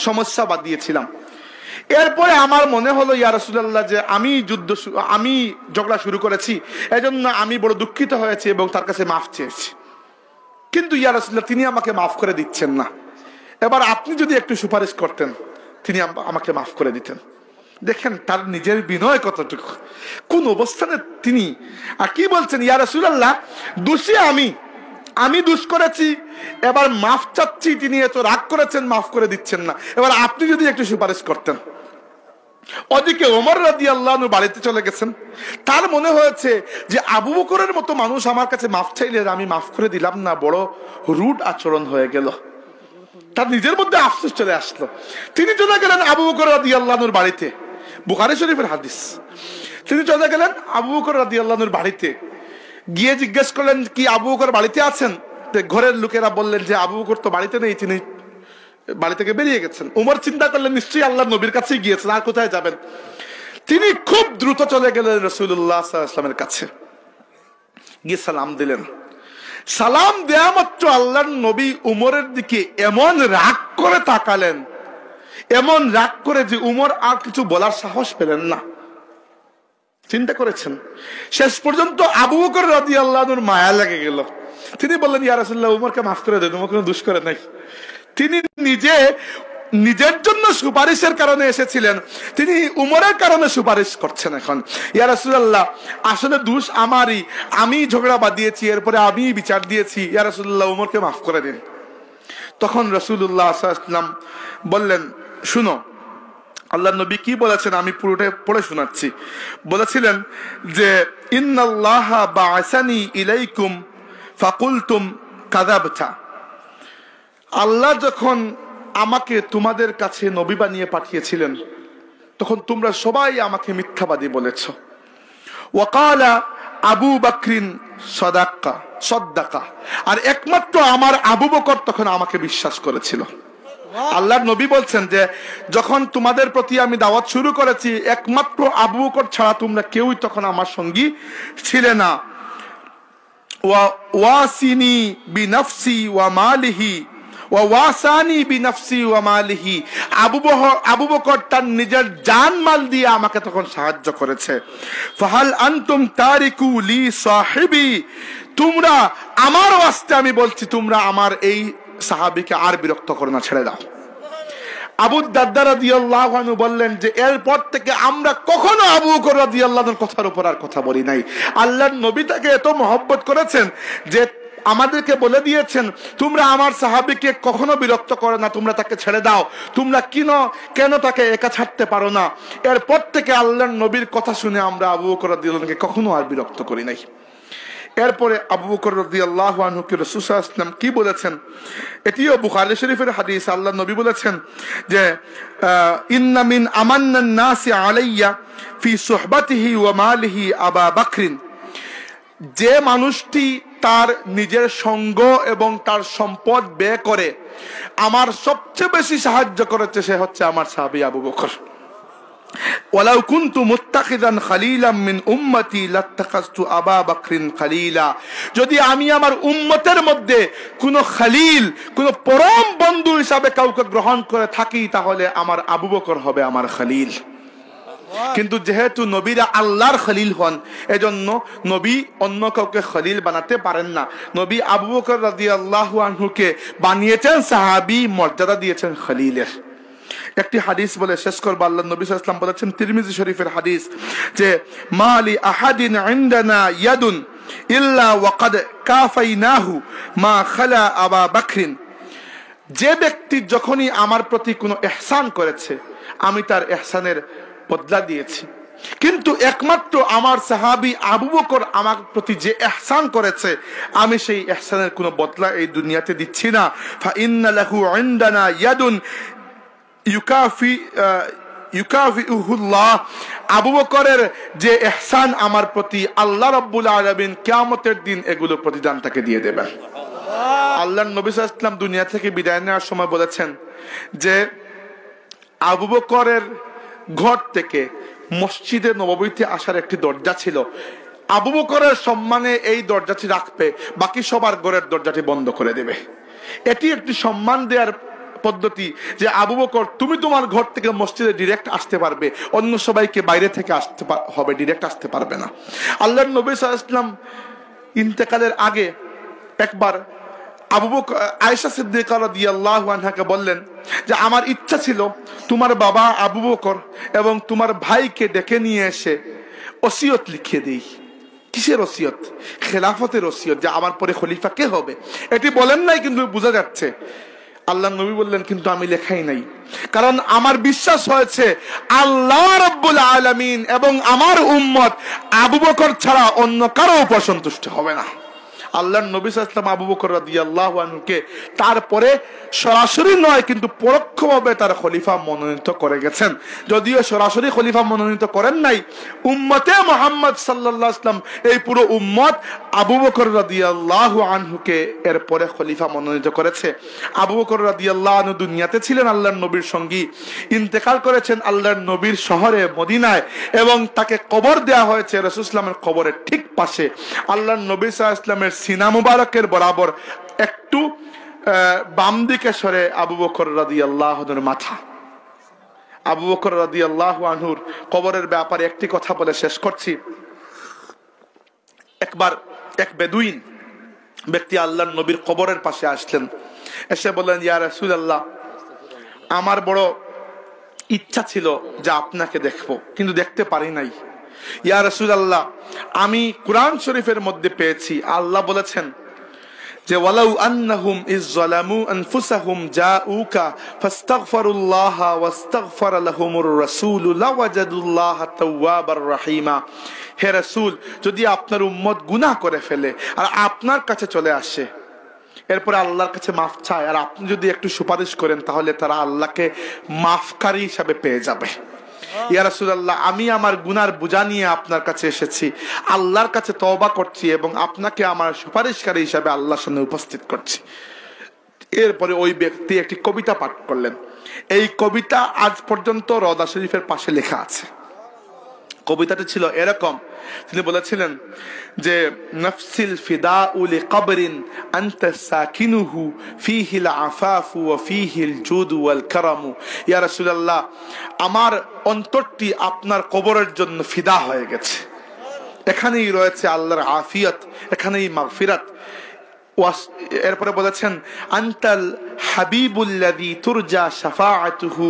সমস্যা বাঁধিয়েছিলাম। এরপরে আমার মনে হলো ইয়া রাসূলুল্লাহ যে আমি ঝগড়া শুরু করেছি, এজন্য আমি বড় দুঃখিত হয়েছি এবং তার কাছে মাফ চেয়েছি। কিন্তু ইয়া রাসূলুল্লাহ, তিনি আমাকে মাফ করে দিচ্ছেন না। এবার আপনি যদি একটু সুপারিশ করতেন, তিনি আমাকে মাফ করে দিতেন। দেখেন তার নিজের বিনয় কতটুকু, কোন অবস্থানে তিনি। আর কি বলছেন, ইয়া রাসূলুল্লাহ, দোষী আমি দোষ করেছি, এবার মাফ চাচ্ছি, তিনি এত রাগ করেছেন, মাফ করে দিচ্ছেন না। এবার আপনি যদি একটু সুপারিশ করতেন। ওদিকে ওমর রাদিয়াল্লাহু আনহু বাড়িতে চলে গেছেন। তার মনে হয়েছে যে আবু বকরের মতো মানুষ আমার কাছে মাফ চাইলে আমি মাফ করে দিলাম না, বড় রুড আচরণ হয়ে গেল। তার নিজের মধ্যে আফসোস চলে আসলো। তিনি চলে গেলেন আবু বকর রাদিয়াল্লাহু আনহুর বাড়িতে, বুখারী শরীফের হাদিস। তিনি চলে গেলেন আবু বকর রাদিয়াল্লাহু আনহুর বাড়িতে, গিয়ে জিজ্ঞেস করলেন কি আবু বকর বাড়িতে আছেন? ঘরের লোকেরা বললেন যে আবু বকর তো বাড়িতে নেই, তিনি বাড়ি থেকে বেরিয়ে গেছেন। উমর চিন্তা করলেন নিশ্চয়ই আল্লাহর নবীর কাছেই গিয়েছেন, আর কোথায় যাবেন। তিনি খুব দ্রুত চলে গেলেন রাসূলুল্লাহ সাল্লাল্লাহু আলাইহি ওয়াসাল্লামের কাছে, গিয়ে সালাম দিলেন। সালাম দেয়া মাত্র আল্লাহর নবী উমরের দিকে এমন রাগ করে তাকালেন, এমন রাগ করে যে উমর আর কিছু বলার সাহস পেলেন না। চিন্তা করেছেন, শেষ পর্যন্ত আবু বকর রাদিয়াল্লাহু আনহুর মায়া লেগে গেল। তিনি বললেন ইয়া রাসূলুল্লাহ, উমরকে মাফ করে দেন, উমর কোনো দোষ করে নাই। তিনি নিজের জন্য সুপারিশের কারণে এসেছিলেন, তিনি উমরের কারণে সুপারিশ করছেন এখন। ইয়া রাসূলুল্লাহ, আসলে দোষ আমারই, আমি ঝগড়া বাঁধিয়েছি, এরপরে আমি বিচার দিয়েছি, ইয়া রাসূলুল্লাহ উমরকে মাফ করে দিন। তখন রাসূলুল্লাহ সাল্লাল্লাহু আলাইহি ওয়াসাল্লাম বললেন, শুনো আল্লাহর নবী কি বলেছেন, আমি পুরোটা পড়ে শোনাচ্ছি। বলেছিলেন যে ইন্নাল্লাহা বা'আসানি ইলাইকুম ফাকুলতুম কাযাবতা, আল্লাহ যখন আমাকে তোমাদের কাছে নবী বানিয়ে পাঠিয়েছিলেন, তখন তোমরা সবাই আমাকে মিথ্যাবাদী বলেছ। ওয়াকালা আবু বকরিন সদাক্কা, আর একমাত্র আমার আবু বকর তখন আমাকে বিশ্বাস করেছিল। আল্লাহর নবী বলছেন যে যখন তোমাদের প্রতি আমি দাওয়াত শুরু করেছি, একমাত্র আবু বকর ছাড়া তোমরা কেউই তখন আমার সঙ্গী ছিলে না। ওয়াসিনি বিনফসি ওয়া মালিহি ওয়া ওয়াসানি বিনফসি ওয়া মালিহি, আবু বকর তার নিজের জান মাল দিয়ে আমাকে তখন সাহায্য করেছে। ফাহাল আনতুম তারিকু লি সাহিবি, তোমরা আমার ওয়াস্তে আমি বলছি তোমরা আমার এই সাহাবীকে আর বিরক্ত করো না, ছেড়ে দাও। আবু দারদা রাদিয়াল্লাহু আনহু বললেন যে এরপর থেকে আমরা কখনো আবু বকর রাদিয়াল্লাহু আনহুর কথার উপর আর কথা বলি নাই। আল্লাহর নবী তাকে এত মহব্বত করেছেন যে আমাদেরকে বলে দিয়েছেন তোমরা আমার সাহাবীকে কখনো বিরক্ত করো না, তোমরা তাকে ছেড়ে দাও, তোমরা কেন তাকে একা ছাড়তে পারো না। এরপর থেকে আল্লাহর নবীর কথা শুনে আমরা আবু বকর রাদিয়াল্লাহু আনহুকে কখনো আর বিরক্ত করি নাই। এরপরে আবু বকর রাদিয়াল্লাহু আনহুকে রাসূল সাল্লাল্লাহু আলাইহি ওয়াসাল্লাম কি বলেছেন, এটিও বুখারী শরীফের হাদিস। আল্লাহর নবী বলেছেন যে ইন্না মিন আমান্নান নাসি আলাইয়া ফি সুহবাতিহি ওয়া মালিহি আবু বকরিন, যে মানুষটি তার নিজের সঙ্গ এবং তার সম্পদ ব্যয় করে আমার সবচেয়ে বেশি সাহায্য করেছে সে হচ্ছে আমার সাহাবী আবু বকর। ওয়ালাউ কুনতু মুত্তাখিদান খালিলাম মিন উম্মতি লাত্তাখাযতু আবু বকরিন খালিলা, যদি আমি আমার উম্মতের মধ্যে কোন খালিল, কোন পরম বন্ধু হিসাবে কাউকে গ্রহণ করে থাকি তাহলে আমার আবু বকর হবে আমার খালিল। কিন্তু যেহেতু নবীরা আল্লাহর খলিল হন, এজন্য নবী অন্য কাউকে খলিল বানাতে পারেন না। নবী আবু বকর রাদিয়াল্লাহু আনহুকে বানিয়েছেন সাহাবী, মর্যাদা দিয়েছেন খলিলের। একটি হাদিস বলে শেষ করব। আল্লাহর নবী সাল্লাল্লাহু আলাইহি ওয়াসাল্লাম বলেছেন, তিরমিজি শরীফের হাদিস, যে মালি আহাদিন ইনদানা ইয়াদুন ইল্লা ওয়াকাদ কাফাইনাহু মা খালা আবু বকরিন, যে ব্যক্তি যখনই আমার প্রতি কোনো ইহসান করেছে আমি তার ইহসানের বদলা দিয়েছি, কিন্তু একমাত্র আমার সাহাবী আবু বকর আমার প্রতি যে ইহসান করেছে আমি সেই ইহসানের কোনো বদলা এই দুনিয়াতে দিচ্ছি না। ফা ইন্না লাহু ইনদানা ইয়াদুন ইউকাফিউহুল্লাহ, আবু বকরের যে ইহসান আমার প্রতি আল্লাহ রাব্বুল আলামিন কিয়ামতের দিন এগুলো প্রতিদান তাকে দিয়ে দেবেন। আল্লাহর নবী সাল্লাল্লাহু আলাইহি ওয়াসাল্লাম দুনিয়া থেকে বিদায় নেওয়ার সময় বলেছেন যে আবু বকরের ঘর থেকে মসজিদে নববীতে আসার একটি দরজা ছিল, আবু বকরের সম্মানে এই দরজাটি রাখবে, বাকি সবার ঘরের দরজাটি বন্ধ করে দেবে। এটি একটি সম্মান দেওয়ার পদ্ধতি যে আবু বকর তুমি তোমার ঘর থেকে মসজিদে ডিরেক্ট আসতে পারবে, অন্য সবাইকে বাইরে থেকে আসতে হবে, ডিরেক্ট আসতে পারবে না। আল্লাহর নবী সাল্লাল্লাহু আলাইহি ওয়াসাল্লাম ইন্তেকালের আগে একবার আবু বকর আয়েশা সিদ্দিকা রাদিয়াল্লাহু আনহাকে বললেন যে আমার ইচ্ছা ছিল তোমার বাবা আবু বকর এবং তোমার ভাইকে ডেকে নিয়ে এসে ওসিয়ত লিখিয়ে দেই। কিসের ওসিয়ত? খেলাফতের ওসিয়ত, যে আমার পরে খলিফা কে হবে। এটি বলেন নাই কিন্তু বোঝা যাচ্ছে। আল্লাহ নবী বললেন কিন্তু আমি লেখাই নাই, কারণ আমার বিশ্বাস হয়েছে আল্লাহ রাব্বুল আলামিন এবং আমার উম্মত আবু বকর ছাড়া অন্য কারো উপর সন্তুষ্ট হবে না। আল্লাহর নবী সাল্লাল্লাহু আলাইহি ওয়াসাল্লাম আবু বকর রাদিয়াল্লাহু আনহুকে তারপরে সরাসরি নয় কিন্তু পরোক্ষভাবে তার খলিফা মনোনীত করে গেছেন। যদিও সরাসরি খলিফা মনোনীত করেন নাই, উম্মতে মুহাম্মদ সাল্লাল্লাহু আলাইহি ওয়াসাল্লাম এই পুরো উম্মত আবু বকর রাদিয়াল্লাহু আনহুকে এরপরে খলিফা মনোনীত করেছে। আবু বকর রাদিয়াল্লাহু আনহু দুনিয়াতে ছিলেন আল্লাহর নবীর সঙ্গী, ইন্তেকাল করেছেন আল্লাহর নবীর শহরে মদিনায়, এবং তাকে কবর দেওয়া হয়েছে রাসূল সাল্লাল্লাহু আলাইহি ওয়াসাল্লামের কবরের ঠিক পাশে। আল্লাহর নবী সাল্লাল্লাহু আলাইহি ওয়াসাল্লামের সিনা মুবারকের বরাবর একটু বাম দিকে সরে আবু বকর রাদিয়াল্লাহু আনহুর মাথা। আবু বকর রাদিয়াল্লাহু আনহুর কবরের ব্যাপারে একটি কথা বলে শেষ করছি। একবার এক বেদুইন ব্যক্তি আল্লাহর নবীর কবরের পাশে আসলেন, এসে বললেন, ইয়া রাসূলুল্লাহ, আমার বড় ইচ্ছা ছিল যে আপনাকে দেখবো, কিন্তু দেখতে পারি নাই। ইয়া রাসূলুল্লাহ, আমি কুরআন শরীফের মধ্যে পেয়েছি আল্লাহ বলেছেন যে ওয়ালাউ আন্নাহুম ইযযালামু আনফুসাহুম জাউকা ফাস্তাগফিরুল্লাহা ওয়াস্তাগফার লাহুমুর রাসূল লাওয়াজাদুল্লাহা তাওয়াবার রহিমা। হে রাসূল, যদি আপনার উম্মত গুনাহ করে ফেলে আর আপনার কাছে চলে আসে, এরপরে আল্লাহর কাছে মাফ চায়, আর আপনি যদি একটু সুপারিশ করেন তাহলে তারা আল্লাহকে মাফকারী হিসাবে পেয়ে যাবে। ইয়া রাসূলুল্লাহ, আমি আমার গুনার বোঝা নিয়ে আপনার কাছে এসেছি, আল্লাহর কাছে তওবা করছি এবং আপনাকে আমার সুপারিশকারী হিসাবে আল্লাহর সামনে উপস্থিত করছি। এরপরে ওই ব্যক্তি একটি কবিতা পাঠ করলেন। এই কবিতা আজ পর্যন্ত রওজা শরীফের পাশে লেখা আছে। কবিতাটি ছিল এরকম, তিনি বলেছিলেন যে নফসিল ফিদাউ লিকবরিন আনতা সাকিনুহু ফীহিল আফাফু ওয়া ফীহিল জুদু ওয়াল কারামু। ইয়া রাসূলুল্লাহ, আমার অন্তরটি আপনার কবরের জন্য ফিদা হয়ে গেছে। এখানেই রয়েছে আল্লাহর আফিয়ত, এখানেই মাগফিরাত। এরপরে বলেছেন আনতাল হাবিবুল্লাযী তুরজা শাফাআতুহু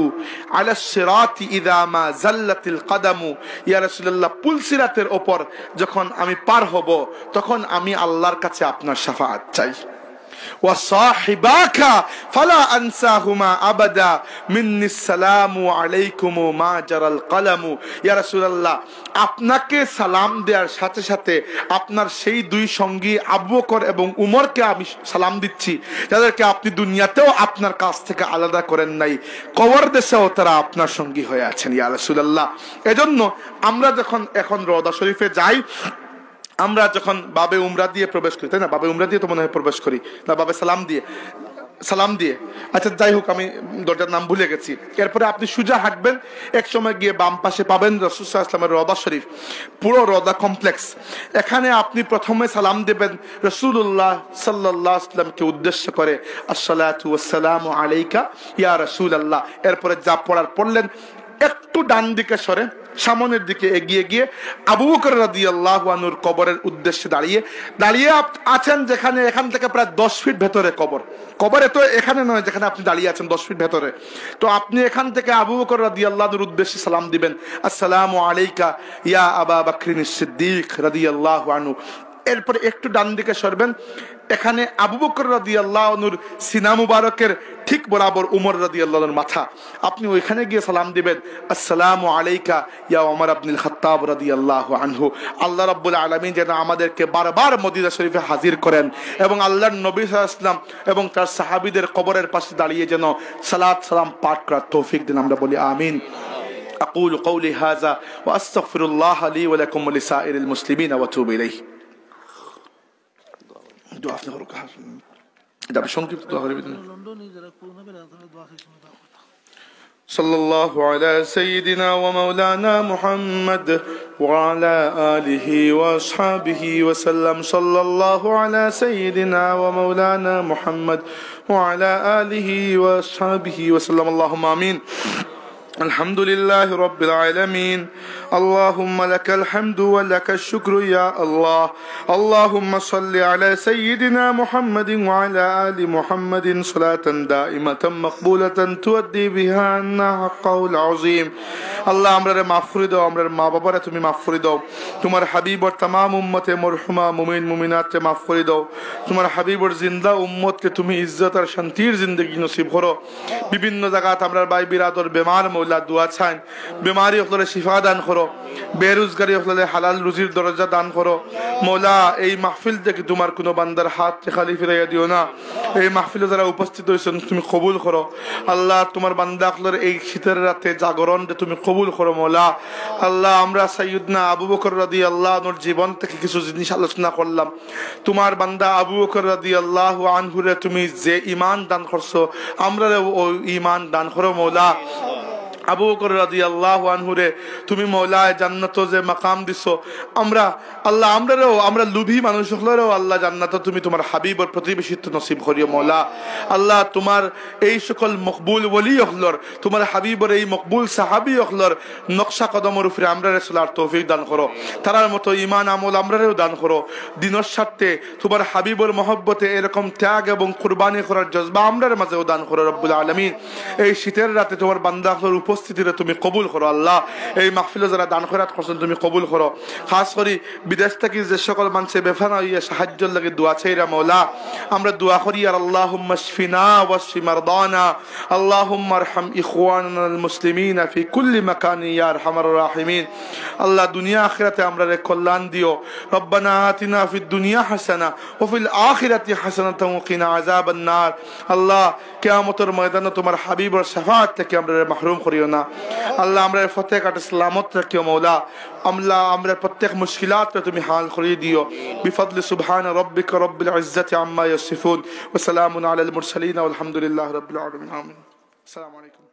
আলা সিরাতি ইযা মা যাল্লাতিল কদমু। ইয়া রাসূলুল্লাহ, পুলসিরাতের উপর যখন আমি পার হব তখন আমি আল্লাহর কাছে আপনার শাফাআত চাই। ওয়া সাহিবাকা ফালা আনসাহুমা আবাদা মিন্নি সালামু আলাইকুম মা জারাল কলামু। ইয়া রাসূলুল্লাহ, আপনাকে সালাম দেওয়ার সাথে সাথে আপনার সেই দুই সঙ্গী আবু বকর এবং উমরকে আমি সালাম দিচ্ছি, যাদেরকে আপনি দুনিয়াতেও আপনার কাছ থেকে আলাদা করেন নাই, কবর দেশেও তারা আপনার সঙ্গী হয়ে আছেন। ইয়া রাসূলুল্লাহ, এজন্য আমরা যখন এখন রওজা শরীফে যাই, আমরা যখন বাবে উমরা দিয়ে প্রবেশ করি, তাই না? বাবে উমরা দিয়ে তো মনে হয় প্রবেশ করি না, বাবে সালাম দিয়ে আচ্ছা যাই হোক, আমি দরজার নাম ভুলে গেছি। এরপরে আপনি সোজা হাঁটবেন, এক সময় গিয়ে বাম পাশে পাবেন রাসূল সাল্লাল্লাহু আলাইহি ওয়াসাল্লামের রওজা শরীফ, পুরো রওজা কমপ্লেক্স। এখানে আপনি প্রথমে সালাম দেবেন রাসূলুল্লাহ সাল্লাল্লাহু আলাইহি ওয়াসাল্লামকে উদ্দেশ্য করে, আসসালাতু ওয়াসসালামু আলাইকা ইয়া রাসূলুল্লাহ। এরপরে যা পড়ার পড়লেন, একটু ডান দিকে সরে সামনের দিকে এগিয়ে গিয়ে আবু বকর রাদিয়াল্লাহু আনহুর কবরের উদ্দেশ্যে দাঁড়িয়ে আছেন, যেখানে এখান থেকে প্রায় 10 ফিট ভেতরে কবরে তো এখানে নয়, যেখানে আপনি দাঁড়িয়ে আছেন 10 ফিট ভেতরে। তো আপনি এখান থেকে আবু বকর রাদিয়াল্লাহু আনহুর উদ্দেশ্যে সালাম দিবেন, আসসালামু আলাইকা ইয়া আবা বকরিন সিদ্দিক রাদিয়াল্লাহু আনহু। এরপরে একটু ডান দিকে সরবেন, এখানে আবু বকর রাদিয়াল্লাহু আনহুর সিনা মুবারকের ঠিক বরাবর উমর রাদিয়াল্লাহু আনহুর মাথা, আপনি ওইখানে গিয়ে সালাম দিবেন, আসসালামু আলাইকা ইয়া ওমর ইবনুল খাত্তাব রাদিয়াল্লাহু আনহু। আল্লাহ রাব্বুল আলামিন যেন আমাদেরকে বারবার মদিনা শরীফে হাজির করেন এবং আল্লাহর নবী সাল্লাল্লাহু আলাইহি ওয়াসাল্লাম এবং তার সাহাবীদের কবরের পাশে দাঁড়িয়ে যেন সালাত সালাম পাঠ করার তৌফিক দেন, আমরা বলি আমিন। আকুলু কওলি হাযা ওয়া আস্তাগফিরুল্লাহ লি ওয়া লাকুম ওয়া লিসাইরিল মুসলিমিন ওয়া আতুবু ইলাইহি। দোয়া আপনি করুন, এটা সংক্ষিপ্ত দোয়া করে দিন। সাল্লাল্লাহু আলা সাইয়্যিদিনা ওয়া মাওলানা মুহাম্মদ ওয়া আলা আলিহি ওয়া আসহাবিহি ওয়া সাল্লাম। সাল্লাল্লাহু আলা সাইয়্যিদিনা ওয়া মাওলানা মুহাম্মদ ওয়া আলা আলিহি ওয়া আসহাবিহি ওয়া সাল্লাম। আল্লাহুম্মা আমিন। আলহামদুলিল্লাহি রাব্বিল আলামিন। اللهم لك الحمد ولك الشكر يا الله. اللهم صل على سيدنا محمد وعلى آل محمد صلاة دائمة مقبولة تؤدي بها عنا حقه العظيم. আল্লাহ আমরারে মাফ করে দাও, আমরার মা বাবারে তুমি মাফ করে দাও, তোমার হাবিবর तमाम উম্মতে মরহুমা মুমিন মুমিনাতকে মাফ করে দাও, তোমার হাবিবর জিন্দা উম্মতকে তুমি ইজ্জত আর শান্তির জিন্দেগি নসিব করো। বিভিন্ন জায়গাত আমরার ভাই বিরাদর বেমার মওলা দোয়া চান, বেমারি হলে শিফা দান করো, বেরোজগারি হলে হালাল রুজির দরজা দান করো। মওলা এই মাহফিল থেকে তোমার কোনো বান্দার হাত খালি ফিরাইয়া দিও না, এই মাহফিলে যারা উপস্থিত হয়েছেন তুমি কবুল করো। আল্লাহ তোমার বান্দা হলের এই শীতের রাতে জাগরণ তুমি কবুল করো মওলা। আল্লাহ আমরা সাইয়্যিদনা আবু বকর রাদিয়াল্লাহু আনহুর জীবন থেকে কিছু জিনিস আলোচনা করলাম। তোমার বান্দা আবু বকর রাদিয়াল্লাহু আনহুরে তুমি যে ঈমান দান করছো, আমরা ওই ঈমান দান করো মওলা। আবু বকর রাদিয়াল্লাহু আনহুরে তুমি মওলা জান্নাত যে মাকাম দিছো, আমরা আল্লাহ আমরা লুভি মানুষ হলেও আল্লাহ জান্নাত তুমি তোমার হাবিবর প্রতিবেশিত্ব নসিব করিও মওলা। আল্লাহ তোমার এই সকল মকবুল ওলি হলর, তোমার হাবিবর এই মকবুল সাহাবী হলর নকশা কদমের উপরে আমরা চলার তৌফিক দান করো, তারার মতো ঈমান আমল আমরাও দান করো। দিনের স্বার্থে তোমার হাবিবর মহব্বতে এরকম ত্যাগ এবং কুরবানি করার জজবা আমরার মাঝেও দান করো রব্বুল আলামিন। এই শীতের রাতে তোমার বান্দা হলর উপস্থিতিতে তুমি কবুল করো আল্লাহ। এই মাহফিলে যারা দান খয়রাত করছেন তুমি কবুল করো। খাস করে বিদেশ থেকে যে সকল মানুষে বেফানা হইয়া সাহায্যের লাগে দোয়া চাইরা মওলা, আমরা দোয়া করি আর আল্লাহুম্মা শফিনা ওয়াশফি মারদানা, আল্লাহুম্মা আরহাম ইখওয়ানানা আল মুসলিমিনা ফি কুল্লি মাকানি ইয়া আরহামার রাহিমিন। আল্লাহ দুনিয়া আখিরাতে আমরারে কল্যাণ দিও। রব্বানা আতিনা ফিদ দুনিয়া হাসানা ওয়া ফিল আখিরাতি হাসানাতাও ওয়া কিনা আযাবান নার। আল্লাহ কিয়ামতের ময়দানে তোমার হাবিবের শাফাআত থেকে আমরারে মাহরুম করিও করিও না আল্লাহ আমরা ফতে কাটে সালামত রাখিও মওলা আমরা প্রত্যেক মুশকিলাত তুমি হাল করিয়ে দিও বিফদলি সুবহান রাব্বিকা রাব্বিল ইজ্জাতি আম্মা ইয়াসিফুন ওয়া সালামুন আলাল মুরসালিন ওয়াল হামদুলিল্লাহি রাব্বিল আলামিন আমিন আসসালামু আলাইকুম